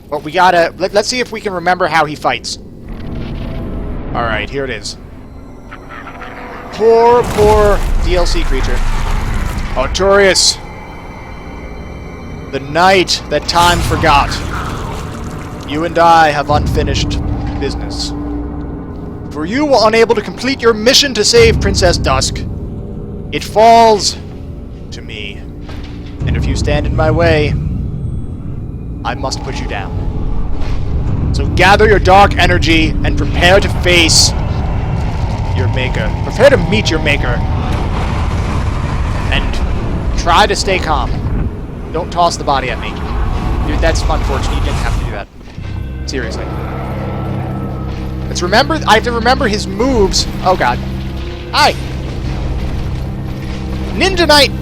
But we gotta... Let's see if we can remember how he fights. Alright, here it is. Poor DLC creature. Artorias. The night that time forgot. You and I have unfinished business. For you were unable to complete your mission to save Princess Dusk. It falls to me. And if you stand in my way, I must put you down. So gather your dark energy and prepare to face your maker. Prepare to meet your maker. And try to stay calm. Don't toss the body at me. Dude, that's unfortunate. You didn't have to do that. Seriously. Let's remember... I have to remember his moves. Oh, God. Hi. Ninja Knight!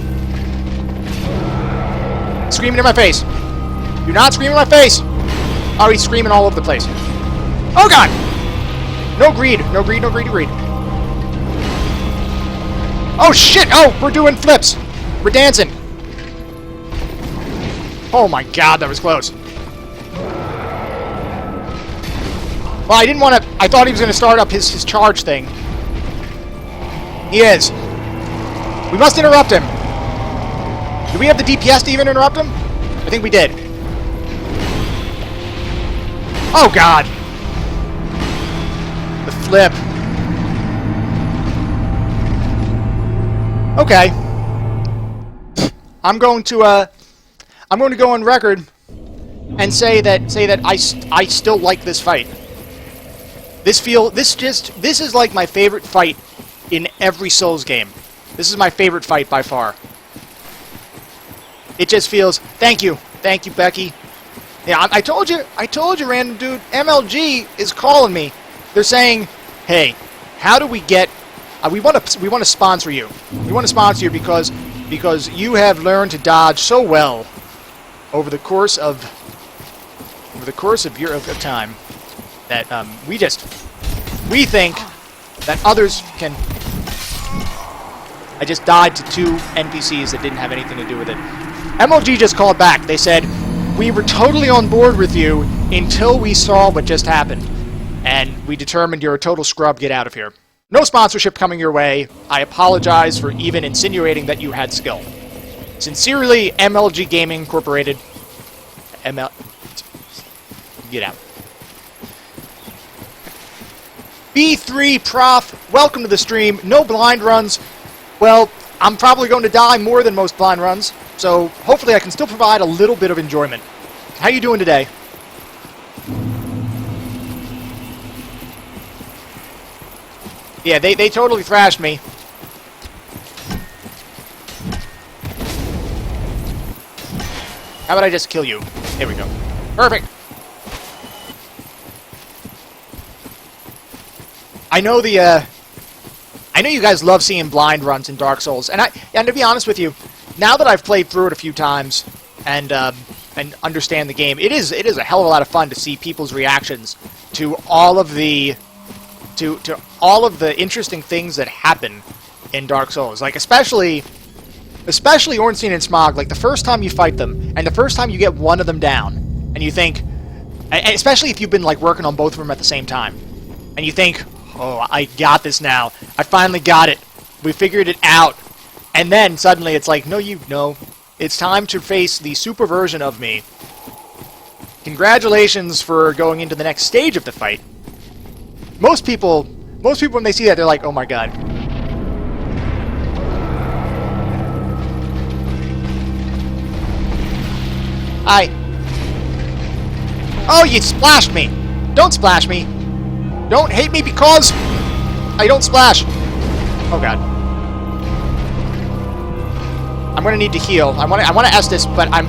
Screaming in my face. Do not scream in my face! Oh, he's screaming all over the place. Oh, God! No greed. No greed, no greed, no greed. Oh, shit! Oh, we're doing flips. We're dancing. Oh, my God, that was close. Well, I didn't want to... I thought he was going to start up his charge thing. He is. We must interrupt him. Do we have the DPS to even interrupt him? I think we did. Oh, God. The flip. Okay. I'm going to go on record and say that I still like this fight. This is like my favorite fight in every Souls game. This is my favorite fight by far. It just feels... Thank you, Becky. Yeah, I told you, random dude. MLG is calling me. They're saying, "Hey, how do we get? We want to sponsor you. We want to sponsor you because you have learned to dodge so well over the course of over the course of of time that we think that others can. I just died to 2 NPCs that didn't have anything to do with it. MLG just called back. They said, we were totally on board with you until we saw what just happened. And we determined you're a total scrub, get out of here. No sponsorship coming your way. I apologize for even insinuating that you had skill. Sincerely, MLG Gaming Incorporated. Get out. B3 Prof, welcome to the stream. No blind runs. Well, I'm probably going to die more than most blind runs, so hopefully I can still provide a little bit of enjoyment. How you doing today? Yeah, they totally thrashed me. How about I just kill you? There we go. Perfect. I know you guys love seeing blind runs in Dark Souls, and to be honest with you, now that I've played through it a few times and understand the game, it is a hell of a lot of fun to see people's reactions to all of the interesting things that happen in Dark Souls. Like especially Ornstein and Smog. Like the first time you fight them, and the first time you get one of them down, and you think, and especially if you've been like working on both of them at the same time, and you think, oh, I got this now. I finally got it. We figured it out. And then suddenly it's like, no. It's time to face the super version of me. Congratulations for going into the next stage of the fight. Most people when they see that, they're like, oh my god. Oh, you splashed me. Don't splash me. Don't hate me because I don't splash. Oh god. I'm gonna need to heal. I want to Estus, but I'm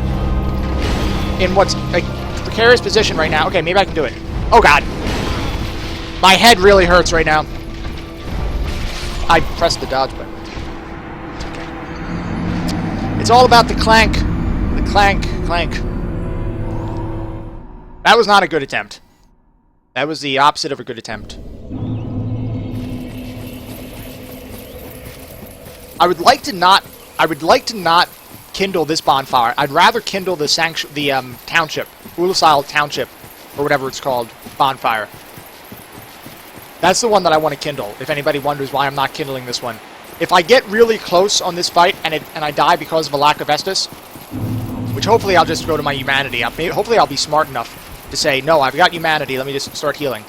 in what's a precarious position right now. Okay, maybe I can do it. Oh god. My head really hurts right now. I pressed the dodge button. It's okay. It's all about the clank. The clank. That was not a good attempt. That was the opposite of a good attempt. I would like to not kindle this bonfire. I'd rather kindle the township, Ulusile Township, or whatever it's called, bonfire. That's the one that I want to kindle, if anybody wonders why I'm not kindling this one. If I get really close on this fight and I die because of a lack of Estus, which hopefully I'll just go to my humanity. Hopefully I'll be smart enough to say, no, I've got humanity, let me just start healing.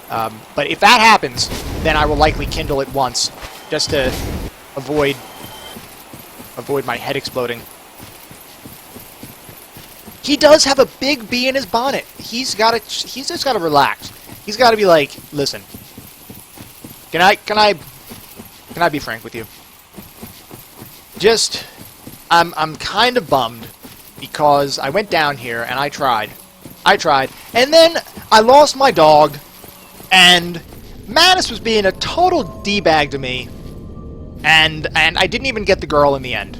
But if that happens, then I will likely kindle it once, just to avoid my head exploding. He does have a big bee in his bonnet. He's just got to relax. He's got to be like, listen, can I be frank with you? I'm kind of bummed because I went down here and I tried, and then I lost my dog, and Manus was being a total D-bag to me, and I didn't even get the girl in the end,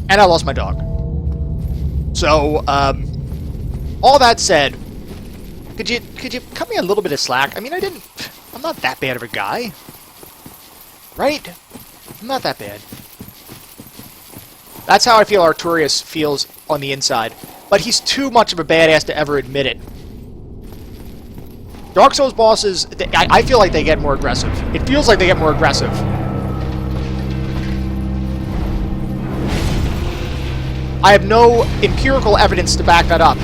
and I lost my dog. So, all that said, could you cut me a little bit of slack? I mean, I'm not that bad of a guy, right? I'm not that bad. That's how I feel Arturius feels on the inside. But he's too much of a badass to ever admit it. Dark Souls bosses, I feel like they get more aggressive. It feels like they get more aggressive. I have no empirical evidence to back that up.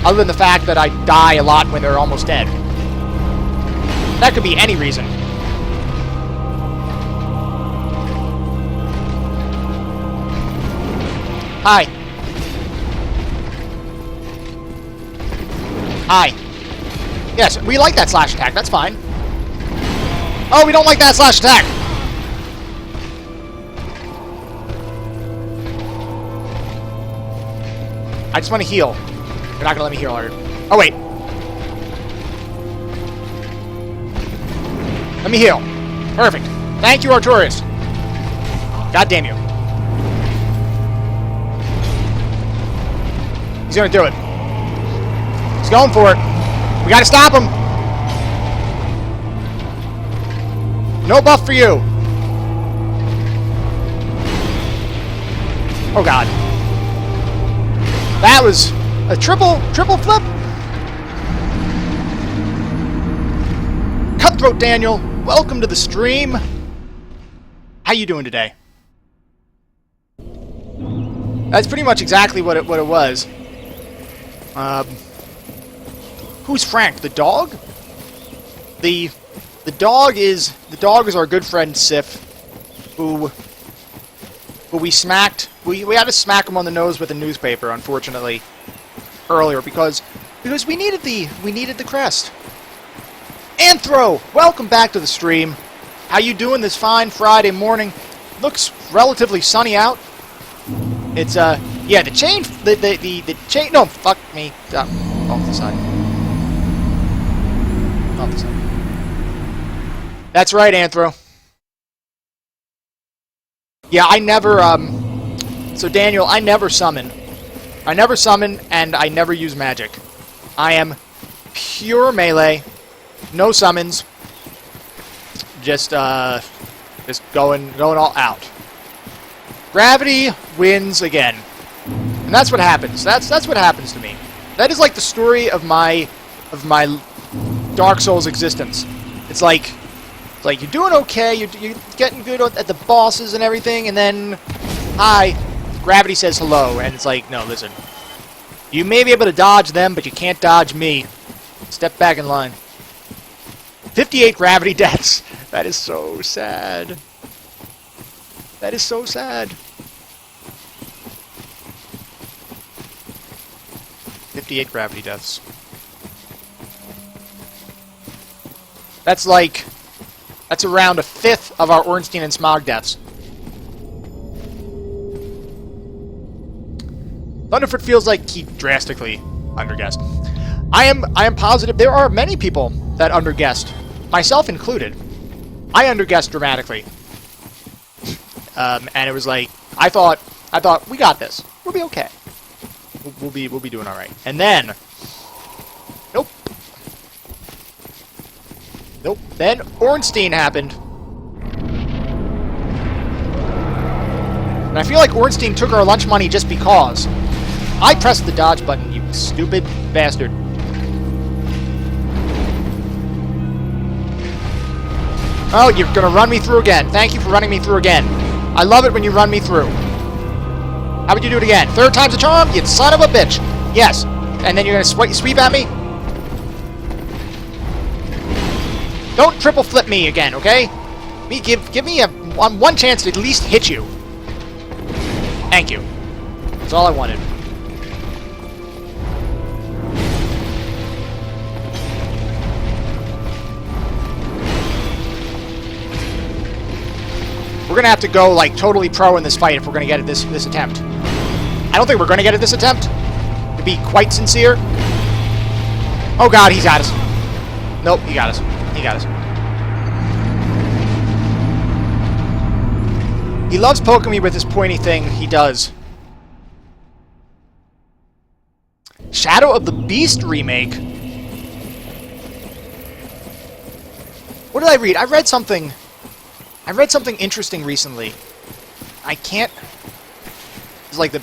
Other than the fact that I die a lot when they're almost dead. That could be any reason. Hi. Hi. Yes, we like that slash attack. That's fine. Oh, we don't like that slash attack. I just want to heal. You're not going to let me heal, are you? Oh, wait. Let me heal. Perfect. Thank you, Arturius. God damn you. He's gonna do it. He's going for it. We gotta stop him. No buff for you. Oh god. That was a triple flip. Cutthroat Daniel, welcome to the stream. How you doing today? That's pretty much exactly what it was. Who's Frank? The dog? The dog is our good friend Sif, who we smacked. We had to smack him on the nose with a newspaper, unfortunately, earlier because we needed the crest. Anthro, welcome back to the stream. How you doing this fine Friday morning? Looks relatively sunny out. It's yeah, the chain. No, fuck me. Off the side. Off the side. That's right, Anthro. Yeah, I never, so Daniel, I never summon. I never summon, and I never use magic. I am pure melee, no summons, just going all out. Gravity wins again. And that's what happens. That's what happens to me. That is like the story of my Dark Souls existence. It's like you're doing okay, you're getting good at the bosses and everything, and then, hi, gravity says hello, and it's like, no, listen. You may be able to dodge them, but you can't dodge me. Step back in line. 58 gravity deaths. That is so sad. That is so sad. 58 gravity deaths. That's around a fifth of our Ornstein and Smog deaths. Thunderfoot feels like he drastically underguessed. I am positive there are many people that underguessed, myself included. I underguessed dramatically. And it was like I thought we got this. We'll be okay. We'll be doing all right. And then nope. Nope. Then Ornstein happened. And I feel like Ornstein took our lunch money just because. I pressed the dodge button, you stupid bastard. Oh, you're gonna run me through again. Thank you for running me through again. I love it when you run me through. How about you do it again? Third time's a charm, you son of a bitch. Yes. And then you're gonna sweep at me? Don't triple flip me again, okay? Give me one chance to at least hit you. Thank you. That's all I wanted. We're gonna have to go like totally pro in this fight if we're gonna get it this attempt. I don't think we're gonna get it this attempt, to be quite sincere. Oh god, he's got us. Nope, he got us. He got us. He loves poking me with his pointy thing. He does. Shadow of the Beast remake? What did I read? I read something interesting recently. I can't... It's like the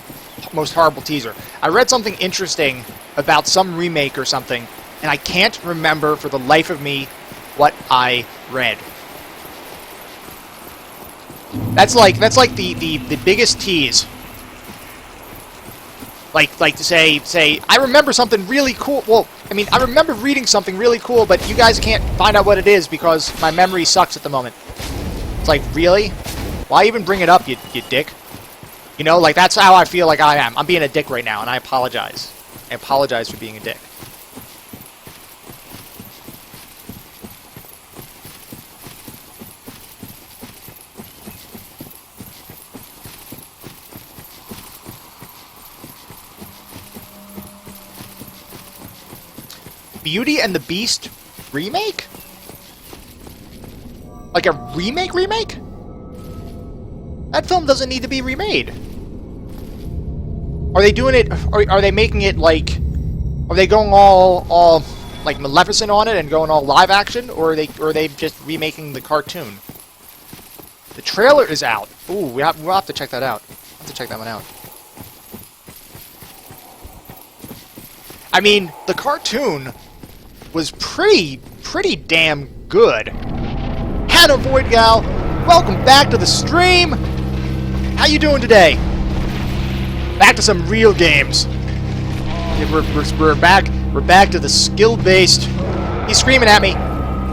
most horrible teaser. I read something interesting about some remake or something, and I can't remember for the life of me what I read. That's like the biggest tease. Like to say I remember something really cool. Well, I mean, I remember reading something really cool, but you guys can't find out what it is because my memory sucks at the moment. It's like, really? Why even bring it up, you dick? You know, like that's how I feel like I am. I'm being a dick right now, and I apologize. I apologize for being a dick. Beauty and the Beast remake? Like a remake? That film doesn't need to be remade. Are they doing it? Are they making it like? Are they going all like Maleficent on it and going all live action, or are they just remaking the cartoon? The trailer is out. Ooh, we'll have to check that out. We'll have to check that one out. I mean, the cartoon was pretty damn good. Hannah Void Gal, welcome back to the stream. How you doing today? Back to some real games. We're back. We're back to the skill-based. He's screaming at me.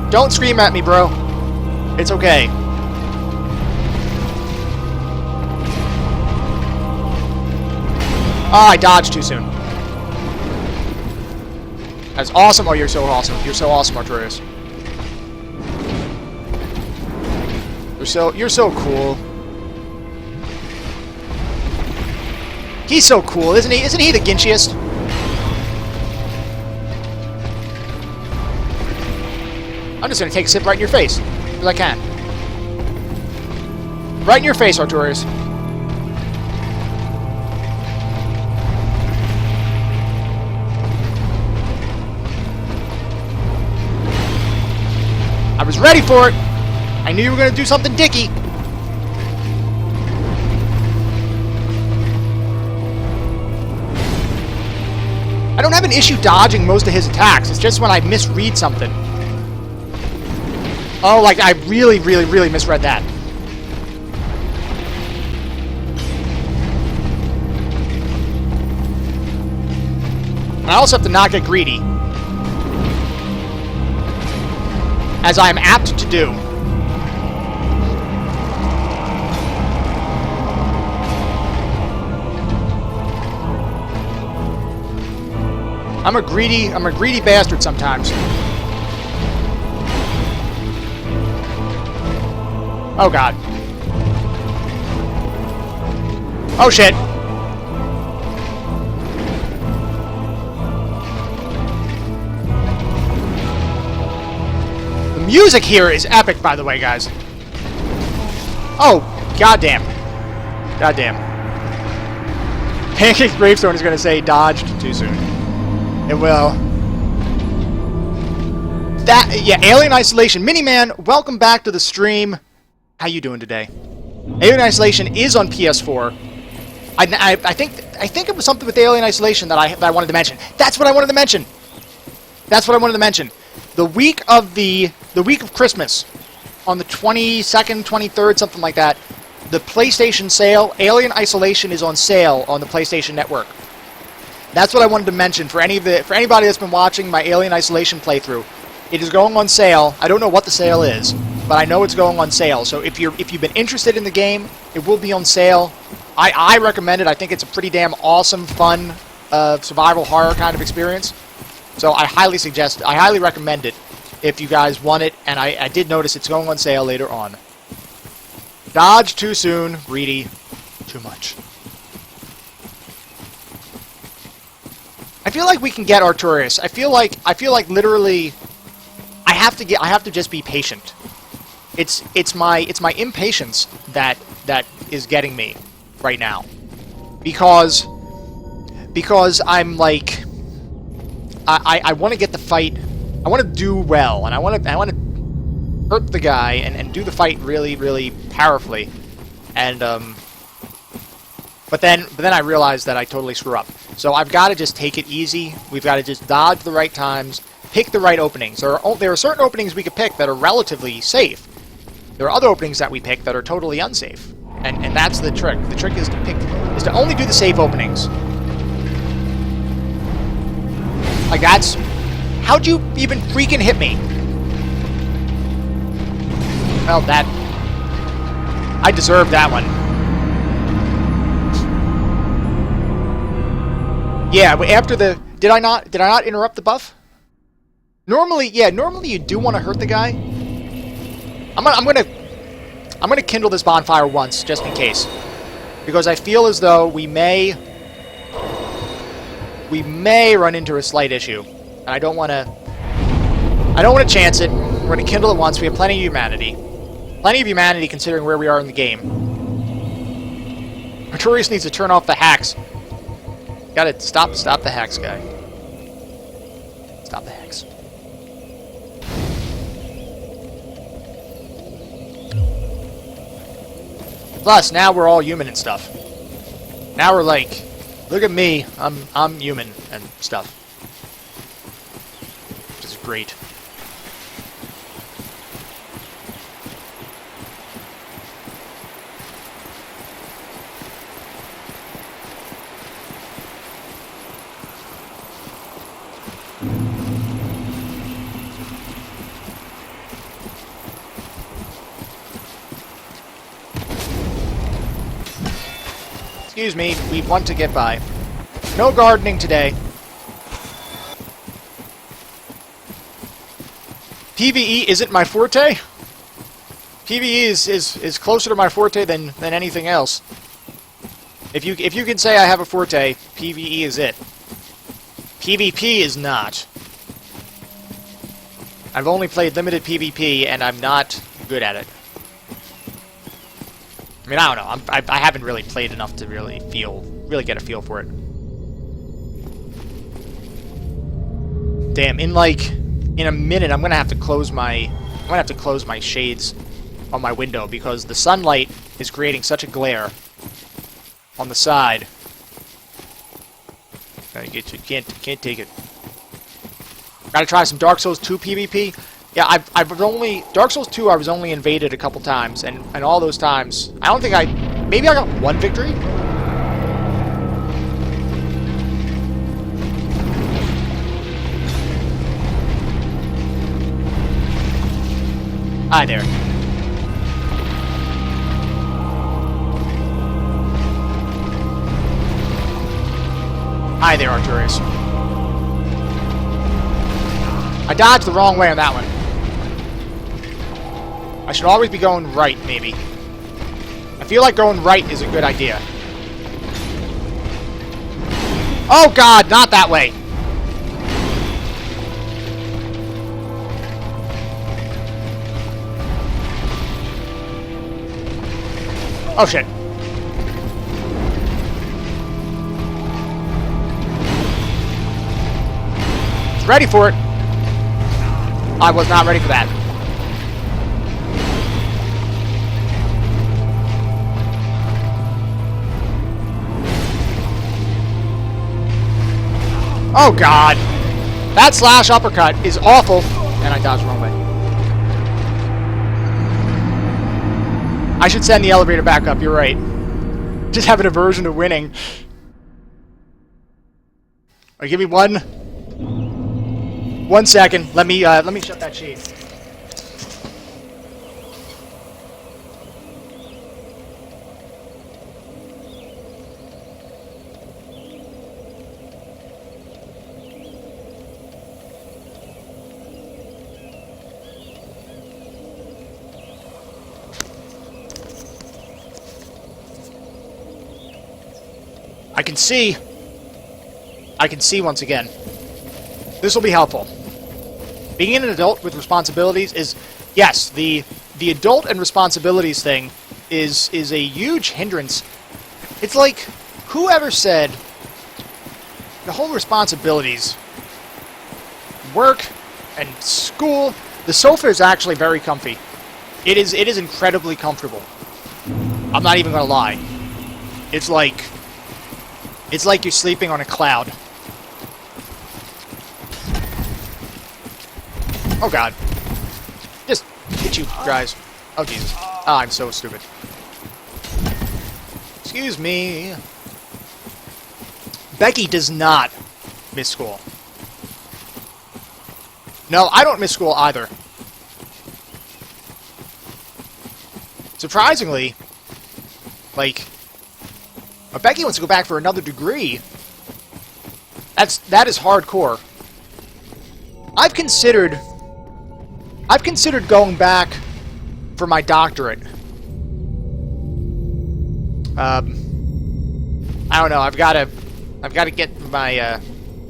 Don't scream at me, bro. It's okay. Ah, I dodged too soon. That's awesome. Oh, you're so awesome. You're so awesome, Arturius. You're so cool. He's so cool, isn't he? Isn't he the Ginchiest? I'm just gonna take a sip right in your face, because I can. Right in your face, Arturius. I was ready for it. I knew you were gonna do something dicky. I don't have an issue dodging most of his attacks. It's just when I misread something. Oh, like I really misread that. I also have to not get greedy, as I am apt to do. I'm a greedy bastard sometimes. Oh god. Oh shit. The music here is epic, by the way, guys. Oh, goddamn. Goddamn. Pancake Gravestone is gonna say dodged too soon. It will. Yeah, Alien Isolation. Miniman, welcome back to the stream. How you doing today? Alien Isolation is on PS4. I think it was something with Alien Isolation that I wanted to mention. That's what I wanted to mention. That's what I wanted to mention. The week of Christmas, on the 22nd, 23rd, something like that, the PlayStation sale, Alien Isolation is on sale on the PlayStation Network. That's what I wanted to mention for anybody that's been watching my Alien Isolation playthrough. It is going on sale. I don't know what the sale is, but I know it's going on sale. So if you've been interested in the game, it will be on sale. I recommend it. I think it's a pretty damn awesome, fun survival horror kind of experience. So I highly recommend it if you guys want it. And I did notice it's going on sale later on. Dodge too soon, greedy too much. I feel like we can get Arturius. I feel like literally I have to just be patient. It's my impatience that is getting me right now. Because I'm like I want to get the fight. I want to do well, and I want to hurt the guy and do the fight really powerfully. And but then I realize that I totally screw up. So I've got to just take it easy. We've got to just dodge the right times, pick the right openings. There are certain openings we could pick that are relatively safe. There are other openings that we pick that are totally unsafe. And that's the trick. The trick is to only do the safe openings. Like that's... How'd you even freaking hit me? Well, that... I deserved that one. Yeah, after the... Did I not interrupt the buff? Normally you do want to hurt the guy. I'm gonna kindle this bonfire once, just in case. Because I feel as though we may run into a slight issue. And I don't wanna chance it. We're gonna kindle it once. We have plenty of humanity. Plenty of humanity considering where we are in the game. Arturius needs to turn off the hacks. Gotta stop the hacks, guy. Stop the hacks. Plus, now we're all human and stuff. Now we're like, look at me, I'm human and stuff. Which is great. Excuse me, we want to get by. No gardening today. PvE isn't my forte. PvE is closer to my forte than anything else. If you can say I have a forte, PvE is it. PvP is not. I've only played limited PvP, and I'm not good at it. I mean, I don't know. I haven't really played enough to really get a feel for it. Damn, in a minute, I'm gonna have to close my shades on my window because the sunlight is creating such a glare on the side. You can't take it. Gotta try some Dark Souls 2 PvP. Yeah, I've only... Dark Souls 2 I was only invaded a couple times, and all those times... I don't think maybe I got one victory? Hi there. Hi there, Arturius. I dodged the wrong way on that one. I should always be going right, maybe. I feel like going right is a good idea. Oh god, not that way! Oh shit. Ready for it. I was not ready for that. Oh god. That slash uppercut is awful. And I dodged the wrong way. I should send the elevator back up, you're right. Just have an aversion to winning. Alright, give me one second. Let me shut that shade. I can see once again. This will be helpful. Being an adult with responsibilities is, yes, the adult and responsibilities thing is a huge hindrance. It's like, whoever said the whole responsibilities, work and school, the sofa is actually very comfy. It is incredibly comfortable. I'm not even gonna lie. It's like you're sleeping on a cloud. Oh god. Just hit you guys. Oh Jesus. Ah, I'm so stupid. Excuse me. Becky does not miss school. No, I don't miss school either. Surprisingly, like, Becky wants to go back for another degree. That is hardcore. I've considered going back for my doctorate. I don't know. I've got to get my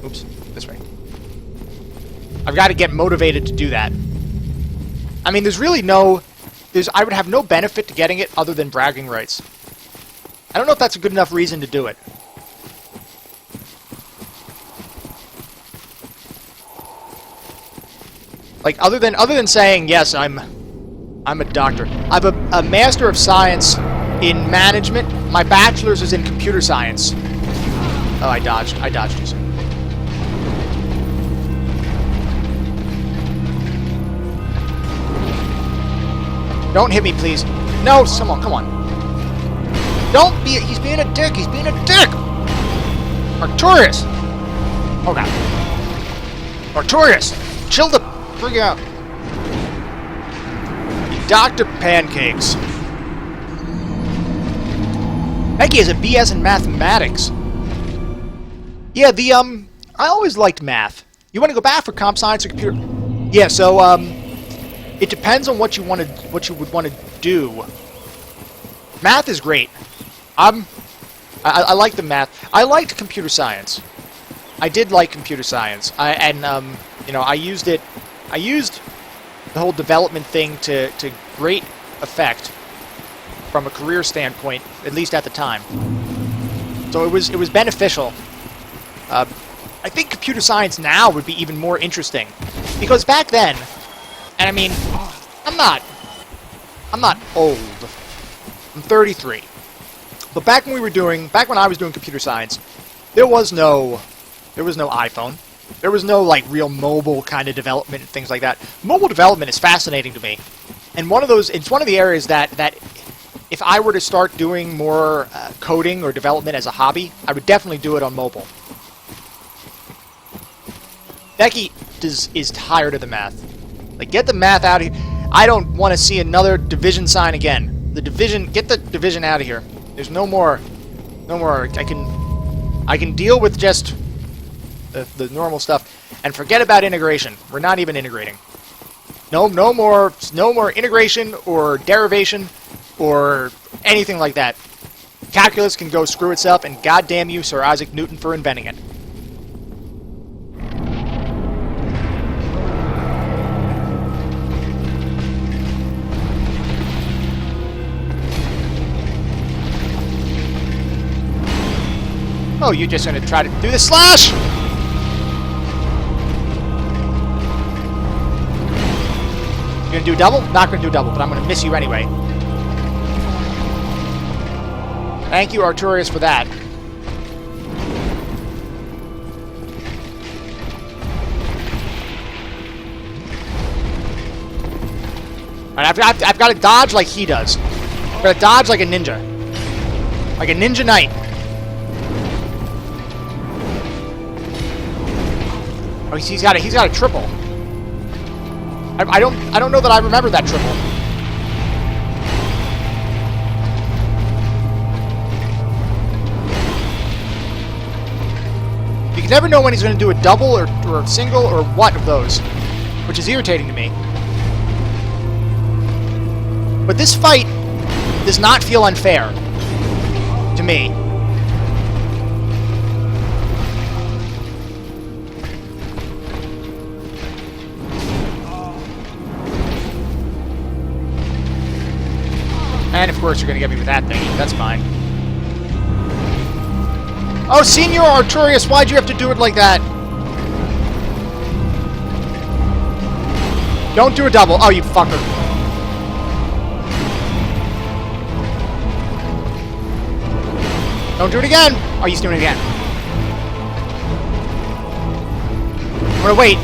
oops, this way. I've got to get motivated to do that. I mean, I would have no benefit to getting it other than bragging rights. I don't know if that's a good enough reason to do it. Like, other than saying, yes, I'm a doctor. I'm a Master of Science in Management. My bachelor's is in Computer Science. Oh, I dodged you, sir. Don't hit me, please. No, come on. Don't be... He's being a dick. He's being a dick. Artorias. Oh, God. Artorias. Chill the frig out. Dr. Pancakes. Becky has a BS in mathematics. Yeah, I always liked math. You want to go back for comp science or computer? Yeah, so, it depends on what you would want to do. Math is great. I like the math. I liked computer science. I did like computer science. You know, I used the whole development thing to great effect from a career standpoint, at least at the time. So it was beneficial. I think computer science now would be even more interesting, because back then, and I mean, I'm not old. I'm 33. But back when I was doing computer science, there was no iPhone. There was no, like, real mobile kind of development and things like that. Mobile development is fascinating to me. And it's one of the areas that if I were to start doing more coding or development as a hobby, I would definitely do it on mobile. Becky is tired of the math. Like, get the math out of here. I don't want to see another division sign again. Get the division out of here. There's no more. I can deal with just the normal stuff, and forget about integration. We're not even integrating. No more integration or derivation or anything like that. Calculus can go screw itself, and goddamn you, Sir Isaac Newton, for inventing it. Oh, you're just gonna try to do the slash? You gonna do double? Not gonna do double, but I'm gonna miss you anyway. Thank you, Arturius, for that. Alright, I've got to dodge like he does. I've got to dodge like a ninja. Like a ninja knight. Oh, he's got a triple. I don't know that I remember that triple. You can never know when he's going to do a double or a single or what of those, which is irritating to me. But this fight does not feel unfair to me. And of course you're gonna get me with that thingy. That's fine. Oh, Senior Arturius, why'd you have to do it like that? Don't do a double. Oh, you fucker. Don't do it again. Oh, he's doing it again. I'm gonna wait.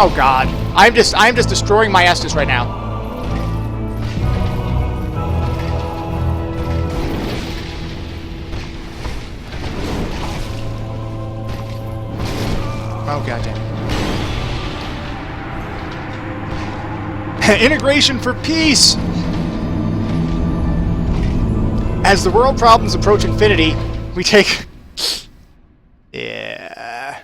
Oh God, I'm just destroying my Estus right now. Oh goddamn. Integration for peace. As the world problems approach infinity, we take. Yeah.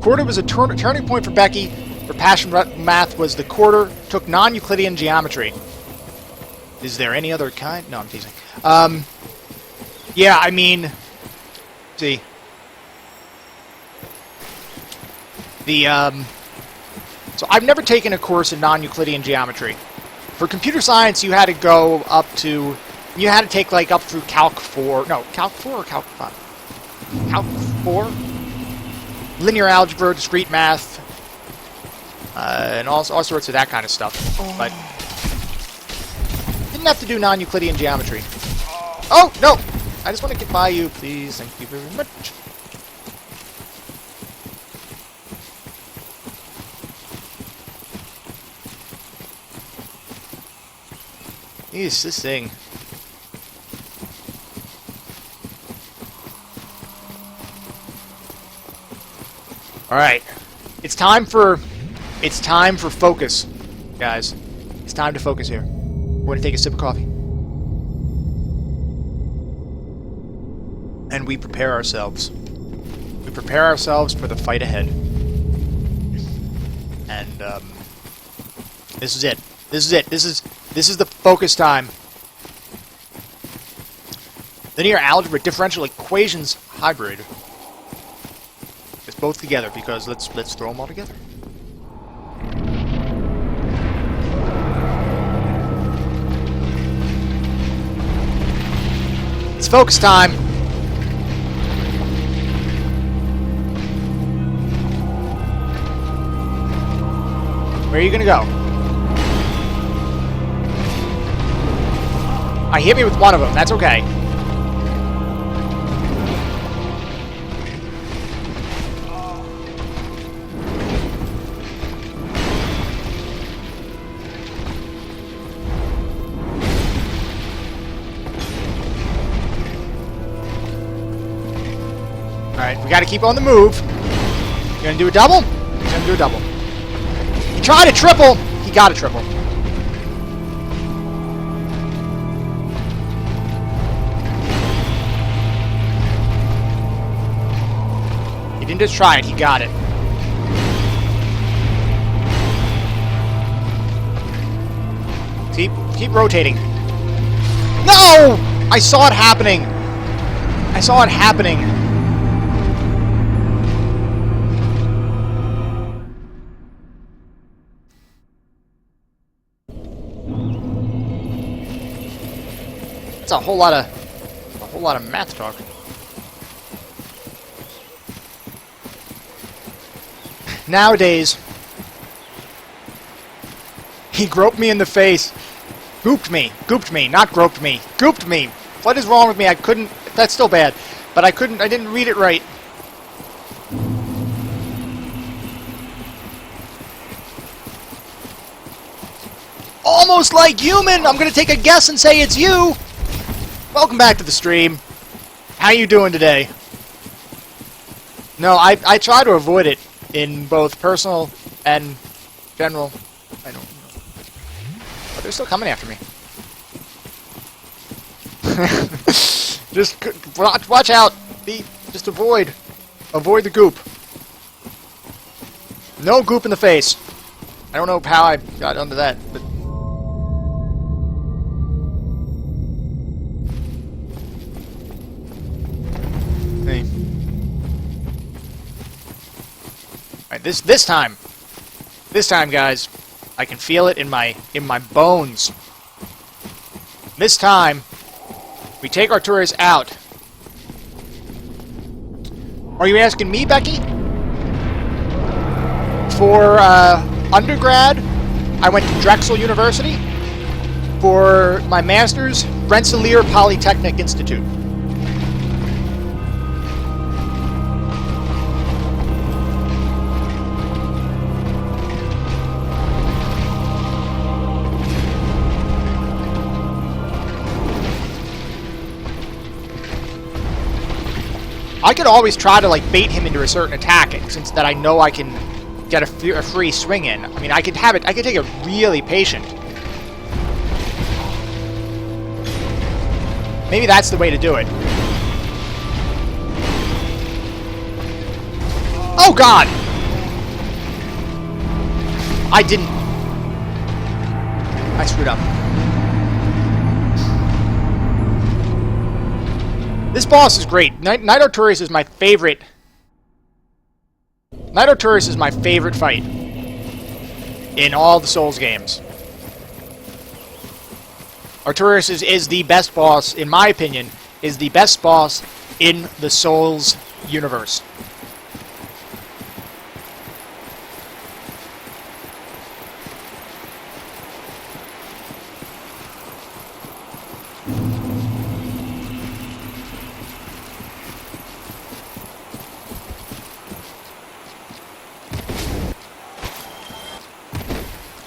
Quarter was a turning point for Becky. Her passion math was the quarter. Took non-Euclidean geometry. Is there any other kind? No, I'm teasing. Yeah, I mean, see, so I've never taken a course in non-Euclidean geometry. For computer science, you had to go up to, you had to take like up through Calc 4. No, Calc 4 or Calc 5? Calc 4, linear algebra, discrete math, and all sorts of that kind of stuff. But didn't have to do non-Euclidean geometry. Oh, no! I just want to get by you, please. Thank you very much. Jeez, this thing. Alright. It's time for focus, guys. It's time to focus here. We're going to take a sip of coffee. And we prepare ourselves. We prepare ourselves for the fight ahead. And, this is it. This is it. This is the focus time. Linear algebra differential equations hybrid. It's both together because let's throw them all together. It's focus time. Where are you gonna go? I hit me with one of them. That's okay. Alright, we gotta keep on the move. You gonna do a double? He's gonna do a double. He tried a triple. He got a triple. He didn't just try it, he got it. Keep rotating. No! I saw it happening. I saw it happening. It's a whole lot of math talk. Nowadays, he groped me in the face. Gooped me, not groped me. Gooped me. What is wrong with me? I couldn't, that's still bad, but I didn't read it right. Almost like human! I'm gonna take a guess and say it's you! Welcome back to the stream. How you doing today? No, I try to avoid it in both personal and general. I don't know. But they're still coming after me. Just watch out. Just avoid the goop. No goop in the face. I don't know how I got onto that, but hey. Alright, this time, guys, I can feel it in my bones. This time, we take Arcturus out. Are you asking me, Becky? For undergrad, I went to Drexel University. For my master's, Rensselaer Polytechnic Institute. I could always try to, like, bait him into a certain attack, since that I know I can get a free swing in. I mean, I could take it really patient. Maybe that's the way to do it. Oh, God! I didn't. I screwed up. This boss is great. Knight Arcturus is my favorite. Knight Arcturus is my favorite fight in all the Souls games. Arcturus is the best boss, in my opinion, is the best boss in the Souls universe.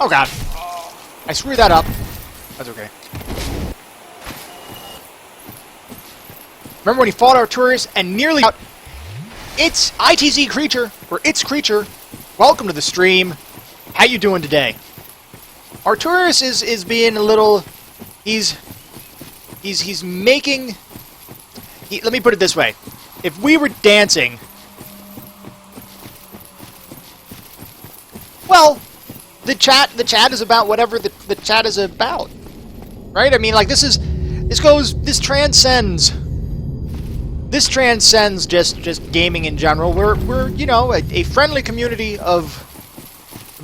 Oh god. I screwed that up. That's okay. Remember when he fought Artorias and nearly got its ITZ creature, or its creature. Welcome to the stream. How you doing today? Artorias is being a little... He's making... let me put it this way. If we were dancing... Well... The chat is about whatever the chat is about, right? I mean, like, this transcends just gaming in general. We're you know, a friendly community of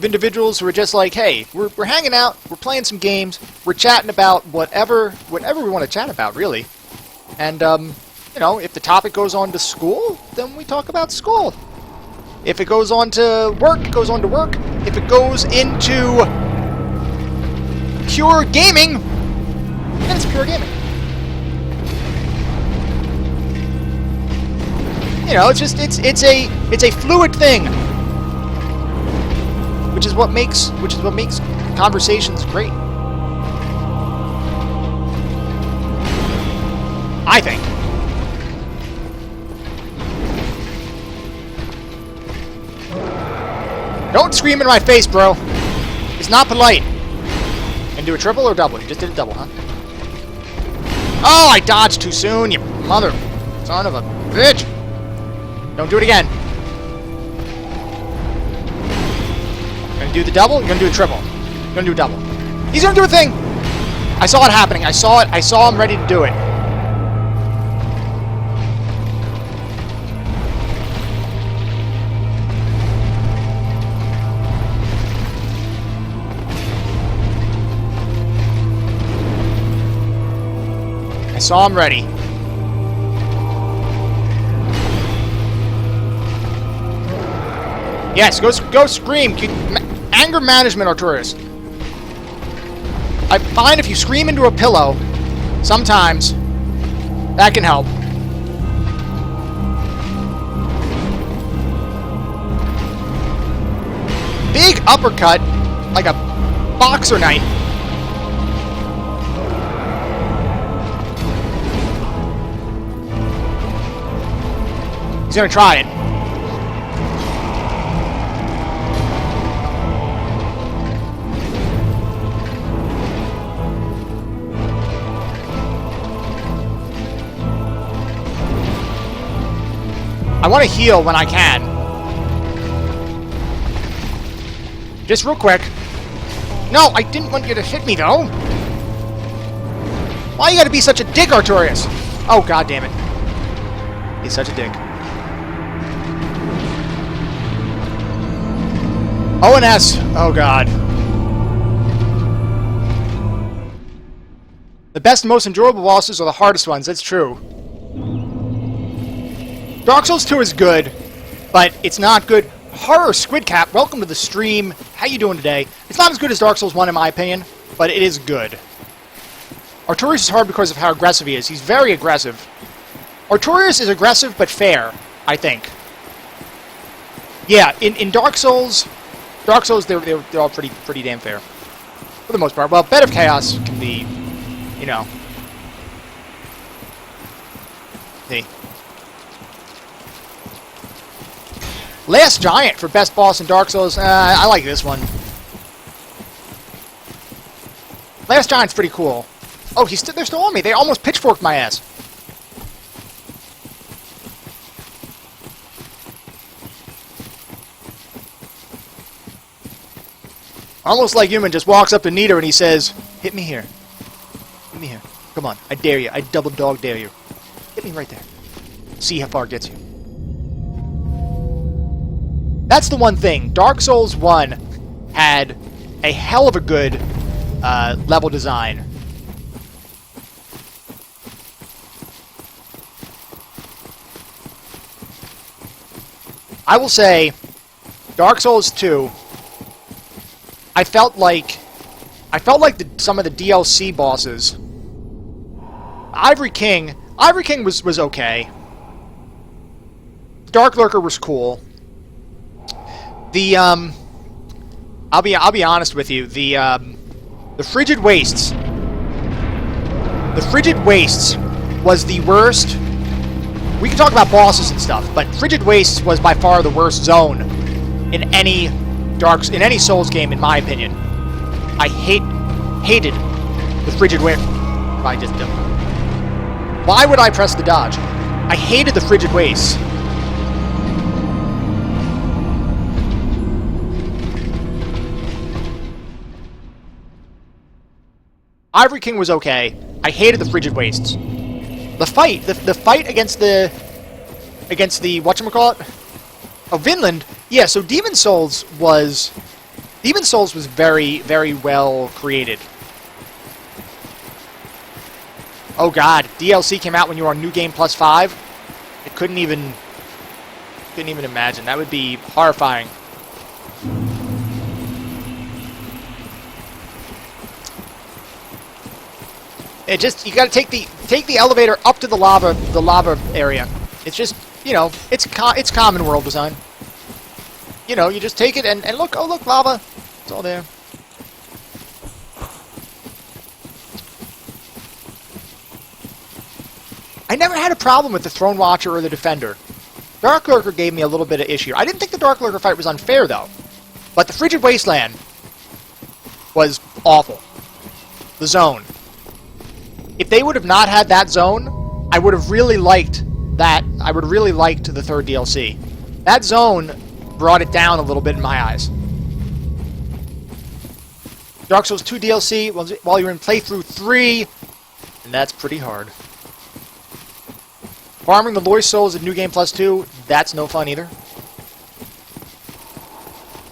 individuals who are just like, hey, we're hanging out, we're playing some games, we're chatting about whatever we want to chat about, really. And you know, if the topic goes on to school, then we talk about school. If it goes on to work, it goes on to work. If it goes into pure gaming, then it's pure gaming. You know, it's just it's a fluid thing, which is what makes conversations great. I think. Don't scream in my face, bro. It's not polite. And do a triple or double? You just did a double, huh? Oh, I dodged too soon, you mother son of a bitch. Don't do it again. Gonna do the double? You're gonna do a triple. You're gonna do a double. He's gonna do a thing! I saw it happening. I saw it. I saw him ready to do it. I saw him ready. Yes, go scream. Anger management, Artorias. I find if you scream into a pillow, sometimes that can help. Big uppercut, like a boxer knight. He's gonna try it. I want to heal when I can. Just real quick. No, I didn't want you to hit me, though. Why you gotta be such a dick, Artorias? Oh, god damn it. He's such a dick. O and S. Oh, god. The best and most enjoyable bosses are the hardest ones. That's true. Dark Souls 2 is good, but it's not good. Horror Squidcap, welcome to the stream. How you doing today? It's not as good as Dark Souls 1 in my opinion, but it is good. Artorias is hard because of how aggressive he is. He's very aggressive. Artorias is aggressive but fair, I think. Yeah, in Dark Souls, they're all pretty damn fair. For the most part. Well, Bed of Chaos can be, you know. See. Last Giant for best boss in Dark Souls. I like this one. Last Giant's pretty cool. Oh, they're still on me. They almost pitchforked my ass. Almost like Human just walks up to Nita and he says, "Hit me here. Hit me here. Come on. I dare you. I double dog dare you. Hit me right there. See how far it gets you." That's the one thing. Dark Souls 1 had a hell of a good level design. I will say, Dark Souls 2, I felt like some of the DLC bosses. Ivory King was okay. Dark Lurker was cool. The I'll be honest with you. The Frigid Wastes. The Frigid Wastes was the worst. We can talk about bosses and stuff, but Frigid Wastes was by far the worst zone in any Souls game, in my opinion. I hated the Frigid Wastes. I just don't. Why would I press the dodge? I hated the Frigid Wastes. Ivory King was okay. I hated the Frigid Wastes. The fight against the whatchamacallit? Oh, Vinland. Yeah, so Demon Souls was very, very well created. Oh god, DLC came out when you were on New Game Plus 5. I couldn't even imagine. That would be horrifying. It just, you gotta take the elevator up to the lava area. It's just, you know, it's common world design. You know, you just take it and look, oh look, lava. It's all there. I never had a problem with the Throne Watcher or the Defender. Dark Lurker gave me a little bit of issue. I didn't think the Dark Lurker fight was unfair, though. But the Frigid Wasteland was awful. The zone. If they would have not had that zone, I would have really liked that. I would have really liked the third DLC. That zone brought it down a little bit in my eyes. Dark Souls 2 DLC, while you're in playthrough 3, and that's pretty hard. Farming the Lost Souls in New Game Plus 2, that's no fun either.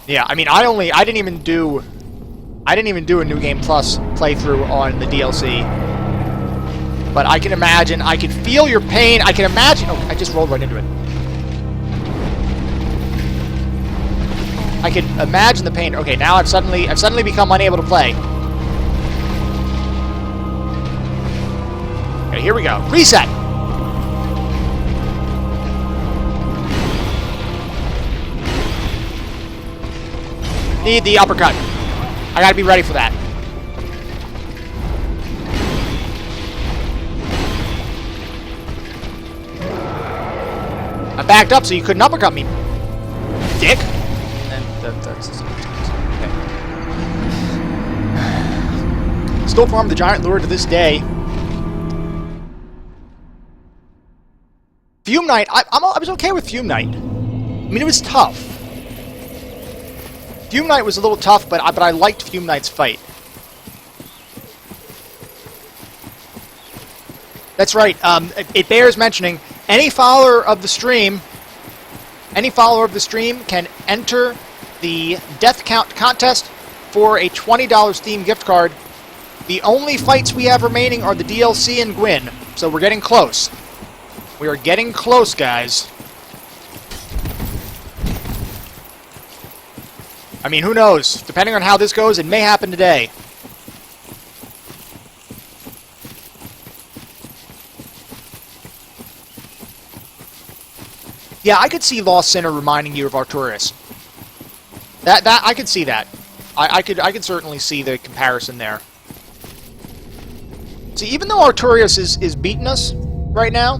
Yeah, I mean, I didn't even do a New Game Plus playthrough on the DLC. But I can imagine, I can feel your pain, I can imagine... Oh, I just rolled right into it. I can imagine the pain. Okay, now I've suddenly become unable to play. Okay, here we go. Reset! Need the uppercut. I gotta be ready for that. I backed up so you couldn't uppercut me, dick. And then that's okay. Still farm the giant lure to this day. Fume Knight, I was okay with Fume Knight. I mean, it was tough. Fume Knight was a little tough, but I liked Fume Knight's fight. That's right. It bears mentioning. Any follower of the stream can enter the Death Count contest for a $20 Steam gift card. The only fights we have remaining are the DLC and Gwyn, so we're getting close. We are getting close, guys. I mean, who knows? Depending on how this goes, it may happen today. Yeah, I could see Lost Sinner reminding you of Artorias. That I could see that. I could certainly see the comparison there. See, even though Artorias is beating us right now,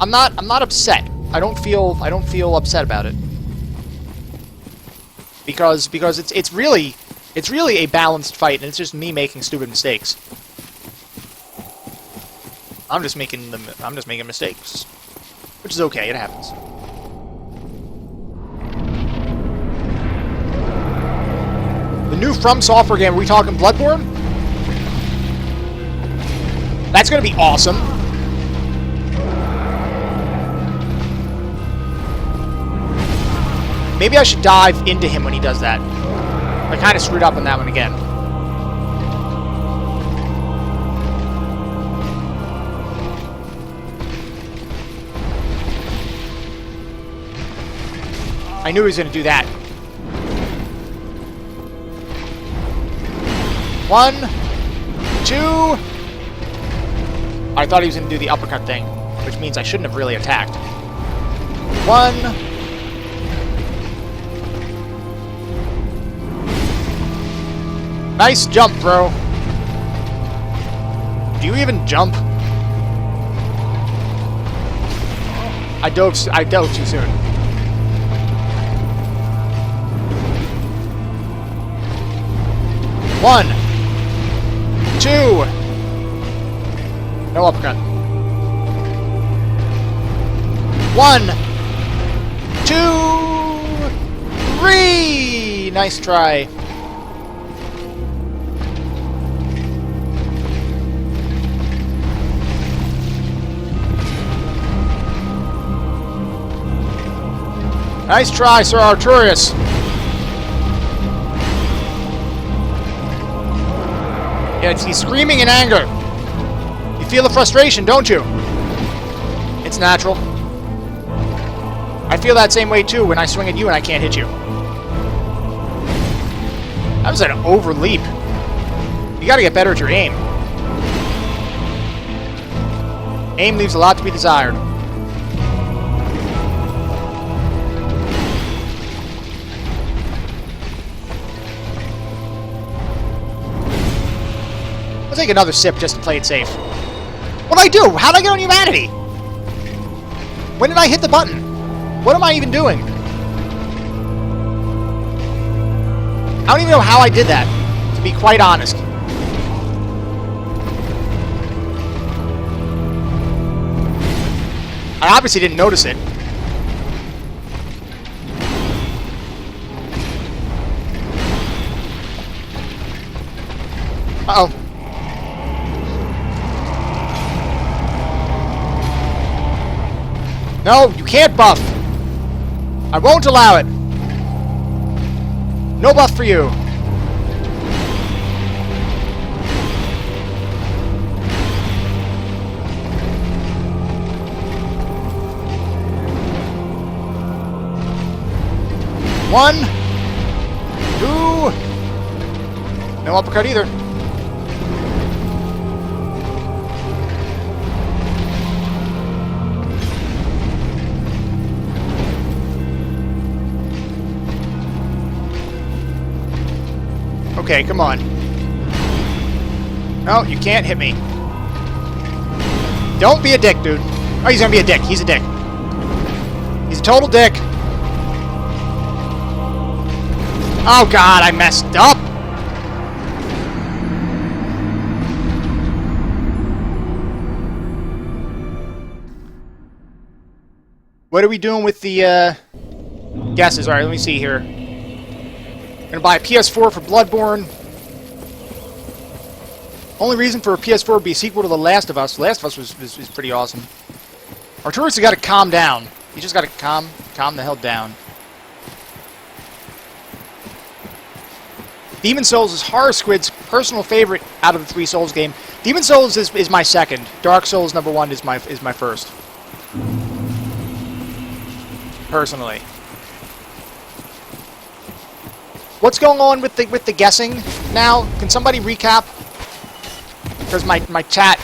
I'm not upset. I don't feel upset about it. Because it's really a balanced fight, and it's just me making stupid mistakes. I'm just making mistakes. Which is okay, it happens. The new From Software game, are we talking Bloodborne? That's gonna be awesome. Maybe I should dive into him when he does that. I kind of screwed up on that one again. I knew he was going to do that. 1, 2. I thought he was going to do the uppercut thing, which means I shouldn't have really attacked. 1. Nice jump, bro. Do you even jump? I dove too soon. One, 2. No uppercut. 1, 2, 3. Nice try. Nice try, Sir Arturius. Yeah, he's screaming in anger. You feel the frustration, don't you? It's natural. I feel that same way too when I swing at you and I can't hit you. That was an overleap. You gotta get better at your aim. Aim leaves a lot to be desired. I'll take another sip just to play it safe. What did I do? How did I get on humanity? When did I hit the button? What am I even doing? I don't even know how I did that, to be quite honest. I obviously didn't notice it. Uh-oh. No, you can't buff. I won't allow it. No buff for you. One, 2. No uppercut either. Okay, come on. No, you can't hit me. Don't be a dick, dude. Oh, he's gonna be a dick. He's a dick. He's a total dick. Oh, God, I messed up. What are we doing with the, guesses? Alright, let me see here. Gonna buy a PS4 for Bloodborne. Only reason for a PS4 would be a sequel to The Last of Us. The Last of Us was pretty awesome. Arturus has got to calm down. He just got to calm the hell down. Demon Souls is Horror Squid's personal favorite out of the 3 Souls game. Demon Souls is my second. Dark Souls #1 is my first. Personally. What's going on with the guessing now? Can somebody recap? Because my chat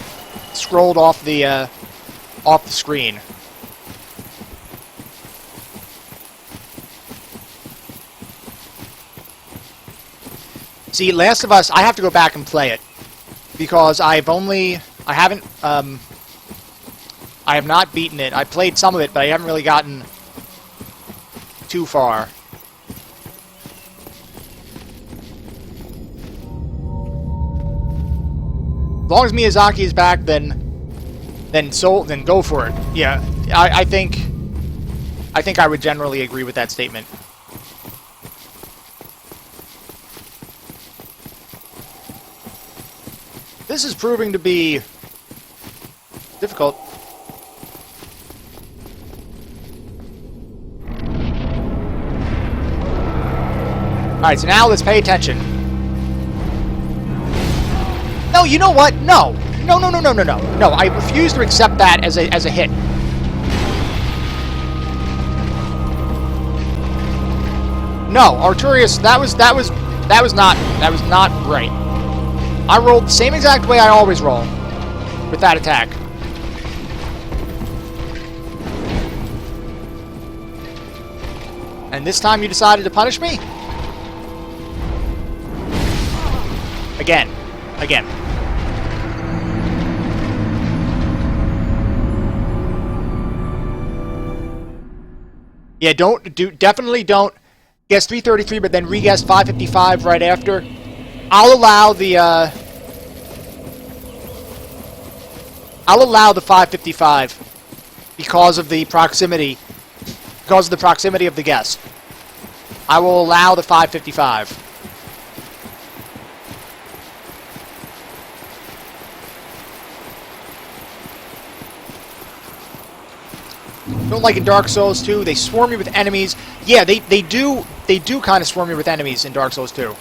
scrolled off the screen. See, Last of Us, I have to go back and play it because I have not beaten it. I played some of it, but I haven't really gotten too far. As long as Miyazaki is back, then go for it. Yeah, I think I would generally agree with that statement. This is proving to be difficult. Alright, so now let's pay attention. No, you know what? No. No, I refuse to accept that as a hit. No, Arturius, that was not right. I rolled the same exact way I always roll with that attack. And this time you decided to punish me? Again. Yeah, definitely don't guess 333, but then re-guess 555 right after. I'll allow the 555 because of the proximity of the guess. I will allow the 555. Don't like in Dark Souls 2, they swarm you with enemies. Yeah, they do kind of swarm you with enemies in Dark Souls 2.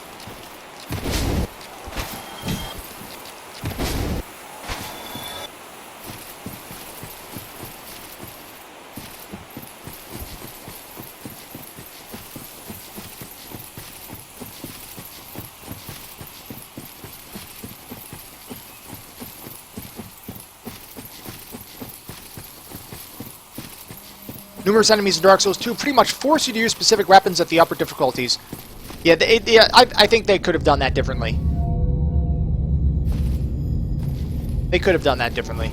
Numerous enemies in Dark Souls 2 pretty much force you to use specific weapons at the upper difficulties. Yeah, I think they could have done that differently. They could have done that differently.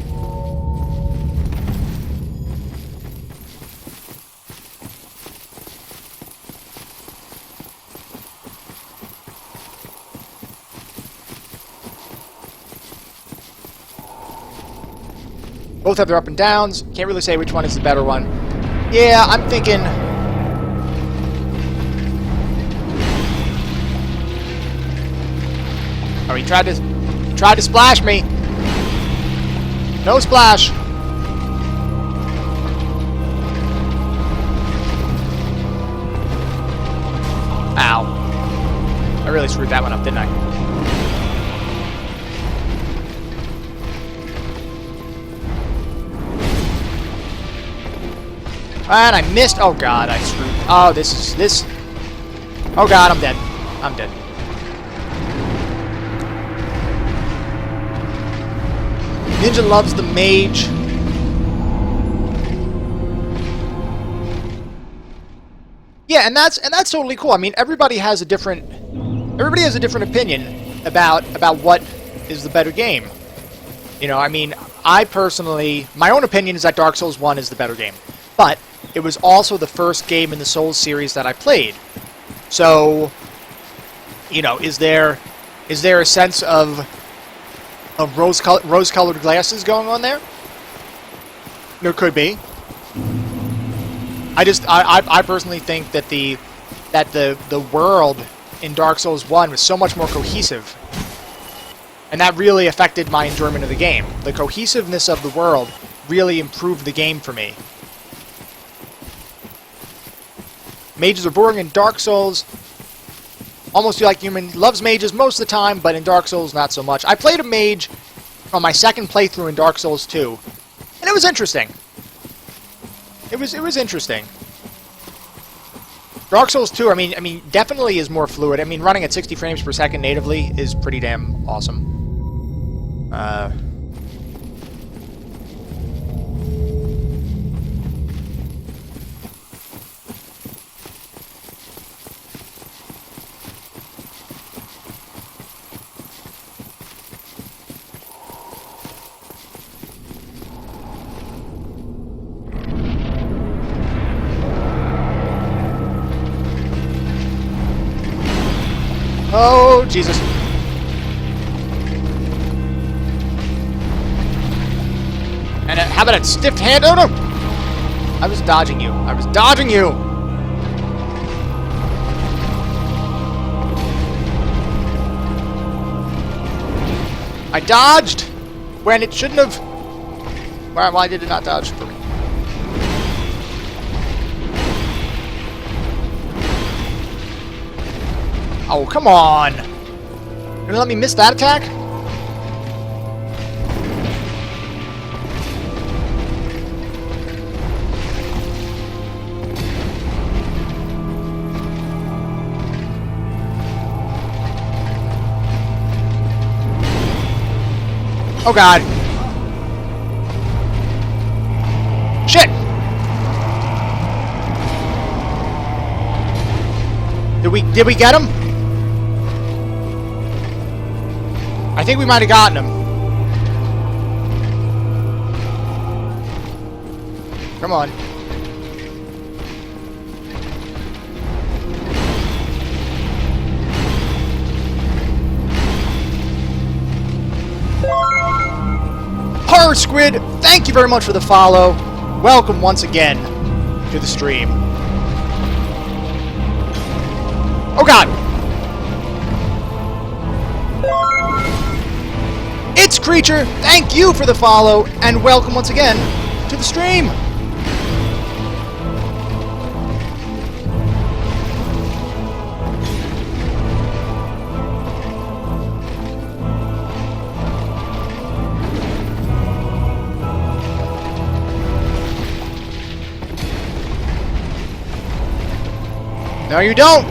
Both have their up and downs. Can't really say which one is the better one. Yeah, I'm thinking... Oh, he tried to splash me. No splash. Ow. I really screwed that one up, didn't I? And I missed. Oh god, I screwed. Oh, this. Oh god, I'm dead. I'm dead. Ninja loves the mage. Yeah, and that's totally cool. I mean, everybody has a different opinion about what is the better game. You know, I mean, I personally, my own opinion is that Dark Souls 1 is the better game. But it was also the first game in the Souls series that I played. So, you know, is there a sense of rose-colored glasses going on there? There could be. I personally think that the world in Dark Souls 1 was so much more cohesive. And that really affected my enjoyment of the game. The cohesiveness of the world really improved the game for me. Mages are boring in Dark Souls. Almost feel like human loves mages most of the time, but in Dark Souls, not so much. I played a mage on my second playthrough in Dark Souls 2, and it was interesting. It was interesting. Dark Souls 2, I mean, definitely is more fluid. I mean, running at 60 frames per second natively is pretty damn awesome. Oh, Jesus. And how about a stiff hand? Oh, no! I was dodging you. I was dodging you! I dodged when it shouldn't have. Why did it not dodge for me? Oh, come on! You're gonna let me miss that attack? Oh god. Shit! Did we get him? I think we might have gotten him. Come on. Horror Squid, thank you very much for the follow. Welcome once again to the stream. Oh god! It's Creature, thank you for the follow, and welcome once again to the stream. No, you don't!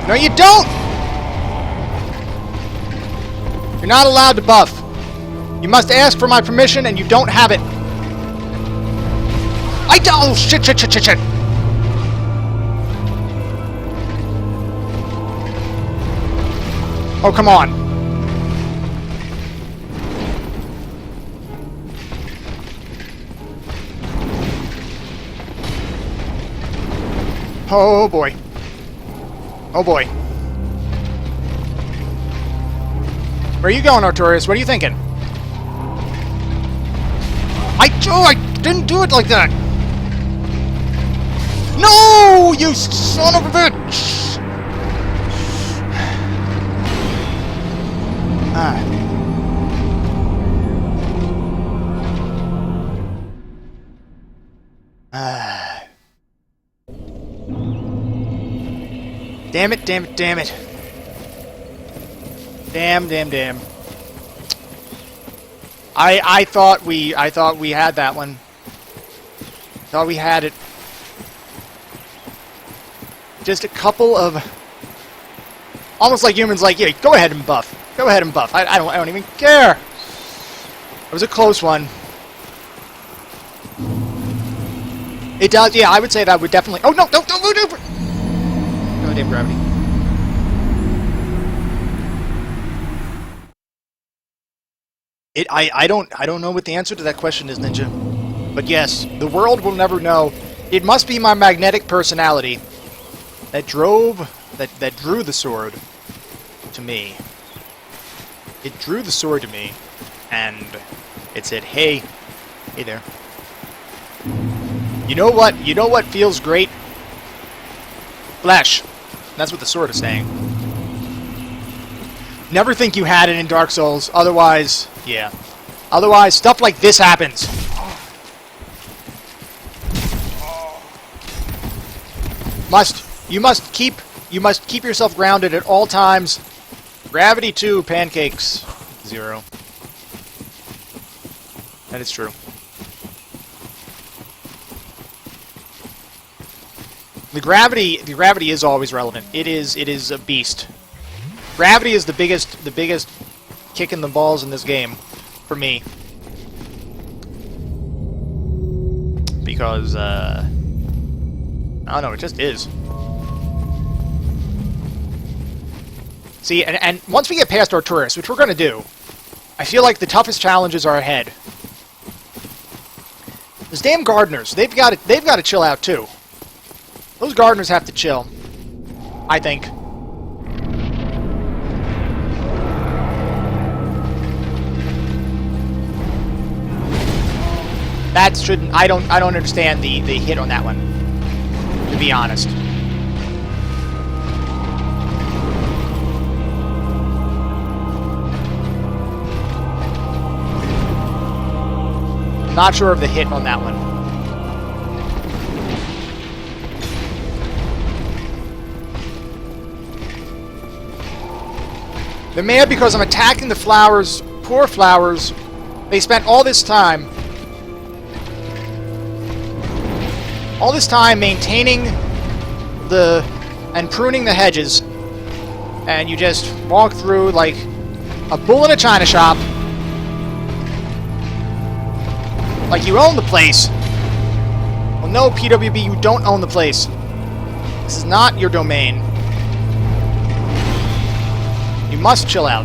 No, you don't! You're not allowed to buff. You must ask for my permission, and you don't have it. Oh, shit, shit, shit, shit, shit! Oh, come on. Oh, boy. Oh, boy. Where are you going, Artorias? What are you thinking? I didn't do it like that! No! You son of a bitch! Damn it, damn it, damn it. Damn, damn, damn. I thought we had that one. Thought we had it. Just a couple of almost like humans like, yeah, go ahead and buff. Go ahead and buff. I don't even care. It was a close one. It does, yeah, I would say that would definitely oh no, don't move over! No damn gravity. I don't know what the answer to that question is, Ninja. But yes, the world will never know. It must be my magnetic personality that drew the sword to me. It drew the sword to me, and it said, hey there. You know what? You know what feels great? Flesh. That's what the sword is saying. Never think you had it in Dark Souls, otherwise, yeah. Otherwise, stuff like this happens. You must keep yourself grounded at all times. Gravity 2, pancakes 0. That is true. The gravity is always relevant. It is a beast. Gravity is the biggest kick in the balls in this game for me. Because I don't know, it just is. See, and once we get past Artorias, which we're going to do, I feel like the toughest challenges are ahead. Those damn gardeners, they've got to chill out too. Those gardeners have to chill, I think. That shouldn't. I don't understand the hit on that one, to be honest. Not sure of the hit on that one. They're mad because I'm attacking the flowers. Poor flowers. They spent all this time maintaining and pruning the hedges, and you just walk through like A bull in a china shop. Like you own the place. Well, no, PWB, you don't own the place. This is not your domain. You must chill out.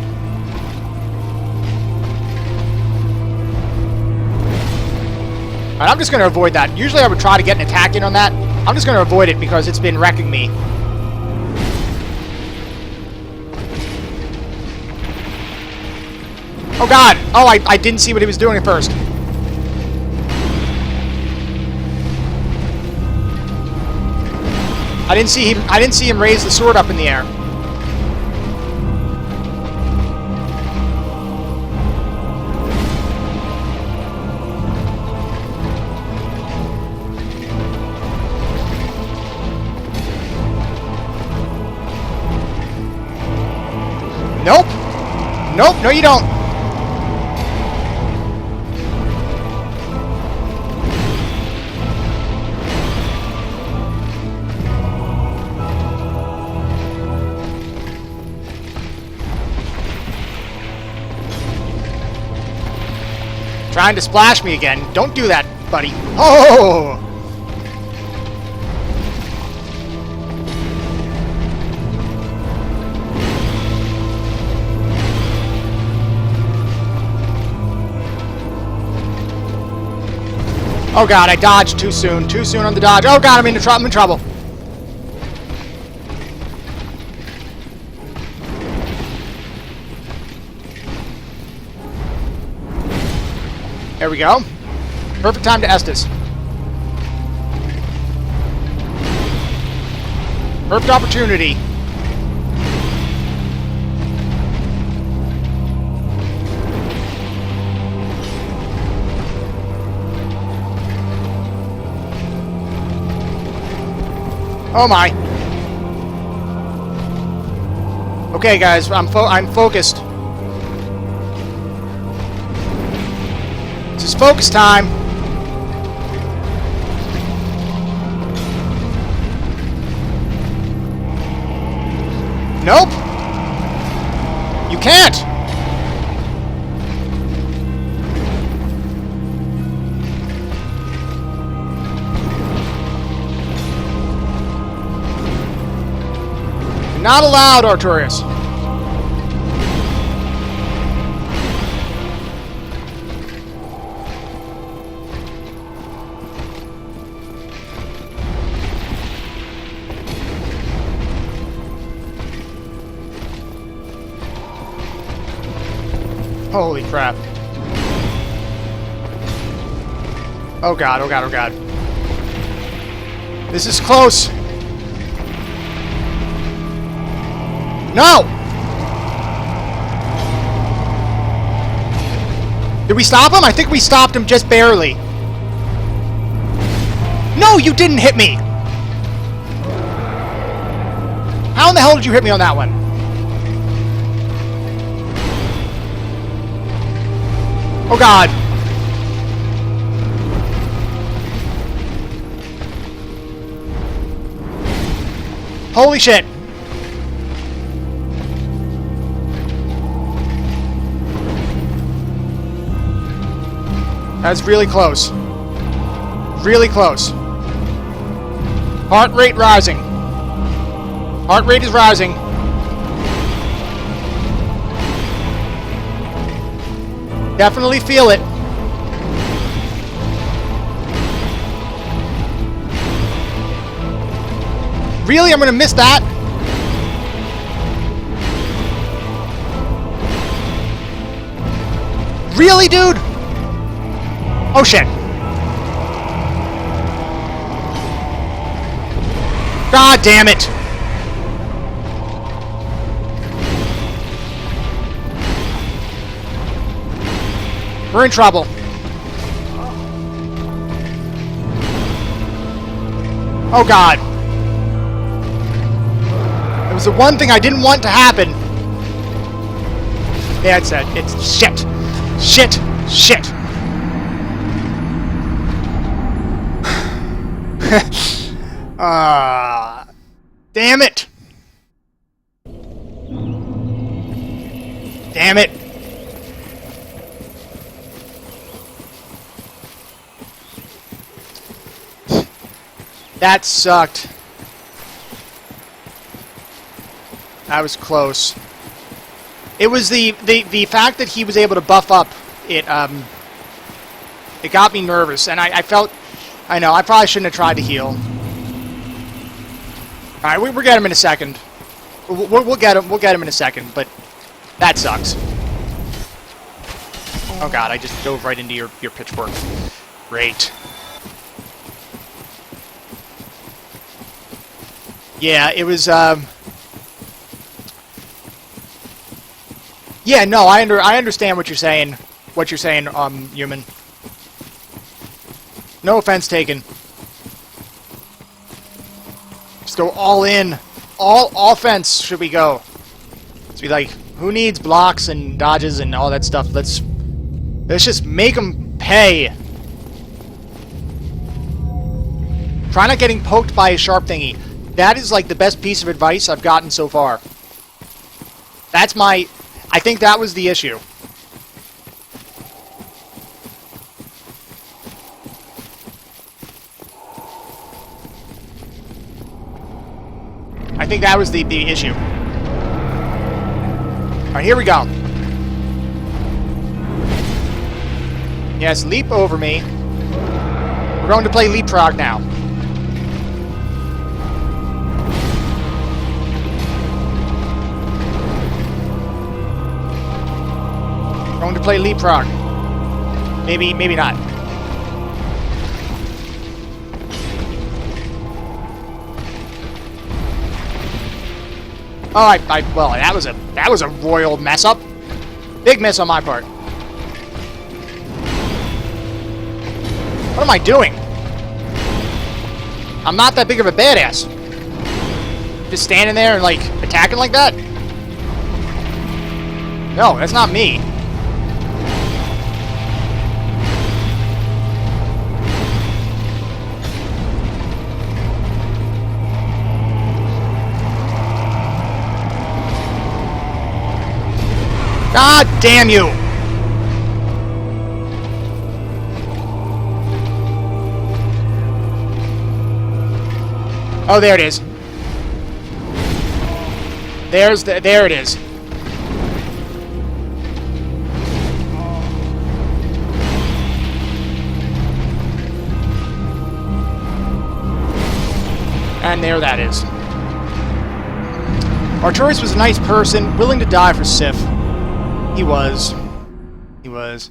Alright, I'm just going to avoid that. Usually I would try to get an attack in on that. I'm just going to avoid it because it's been wrecking me. Oh god! Oh, I didn't see what he was doing at first. I didn't see him raise the sword up in the air. Nope. Nope, no you don't. Trying to splash me again. Don't do that, buddy. Oh! Oh god, I dodged too soon. Too soon on the dodge. Oh god, I'm in trouble. There we go. Perfect time to Estes. Perfect opportunity. Oh my. Okay, guys, I'm focused. This is focus time. Nope. You can't. Not allowed, Artorias. Holy crap. Oh god, oh god, oh god. This is close. No! Did we stop him? I think we stopped him just barely. No, you didn't hit me! How in the hell did you hit me on that one? Oh god. Holy shit. That's really close. Really close. Heart rate rising. Heart rate is rising. Definitely feel it. Really? I'm gonna miss that? Really, dude? Oh shit. God damn it. We're in trouble. Oh god. It was the one thing I didn't want to happen. Yeah, it's shit. Shit. Shit. Damn it. Damn Damn it! That sucked. That was close. It was the fact that he was able to buff up. It got me nervous, and I felt. I know I probably shouldn't have tried to heal. All right, we'll get him in a second. We'll get him. We'll get him in a second, but that sucks. Oh god, I just dove right into your pitchfork. Great. Yeah, it was. Yeah, no, I understand what you're saying. What you're saying, human. No offense taken. Just go all in. All offense should we go. Let's be like, who needs blocks and dodges and all that stuff? Let's just make them pay. Try not getting poked by a sharp thingy. That is like the best piece of advice I've gotten so far. That's my... I think that was the issue. I think that was the issue. Alright, here we go. Yes, leap over me. We're going to play leapfrog now. Going to play leapfrog. Maybe not. Oh, well, that was a royal mess up. Big miss on my part. What am I doing? I'm not that big of a badass. Just standing there and like attacking like that? No, that's not me. God damn you! Oh, there it is. There it is. And there that is. Artorias was a nice person, willing to die for Sif. He was. He was.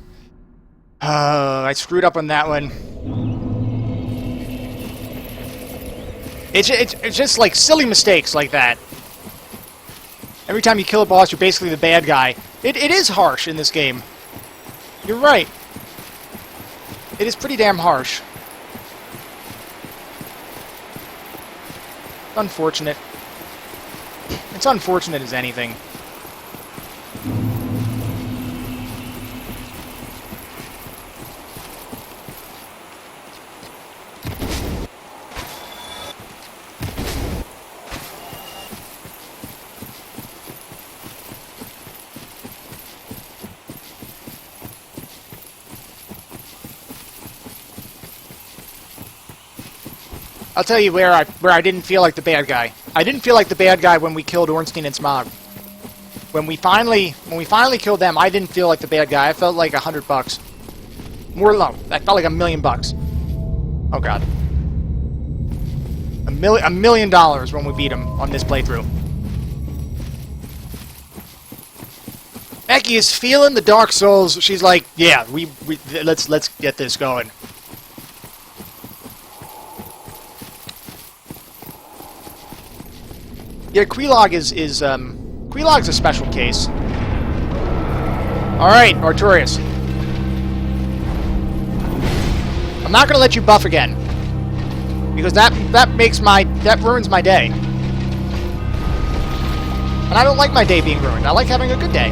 I screwed up on that one. It's just like silly mistakes like that. Every time you kill a boss, you're basically the bad guy. It is harsh in this game. You're right. It is pretty damn harsh. Unfortunate. It's unfortunate as anything. I'll tell you where I didn't feel like the bad guy. I didn't feel like the bad guy when we killed Ornstein and Smog. When we finally killed them, I didn't feel like the bad guy. I felt like $100. More low. I felt like $1 million. Oh god. $1 million when we beat him on this playthrough. Becky is feeling the Dark Souls. She's like, yeah, let's get this going. Yeah, Quelaag Quelaag's a special case. Alright, Artorias. I'm not gonna let you buff again. Because that ruins my day. And I don't like my day being ruined. I like having a good day.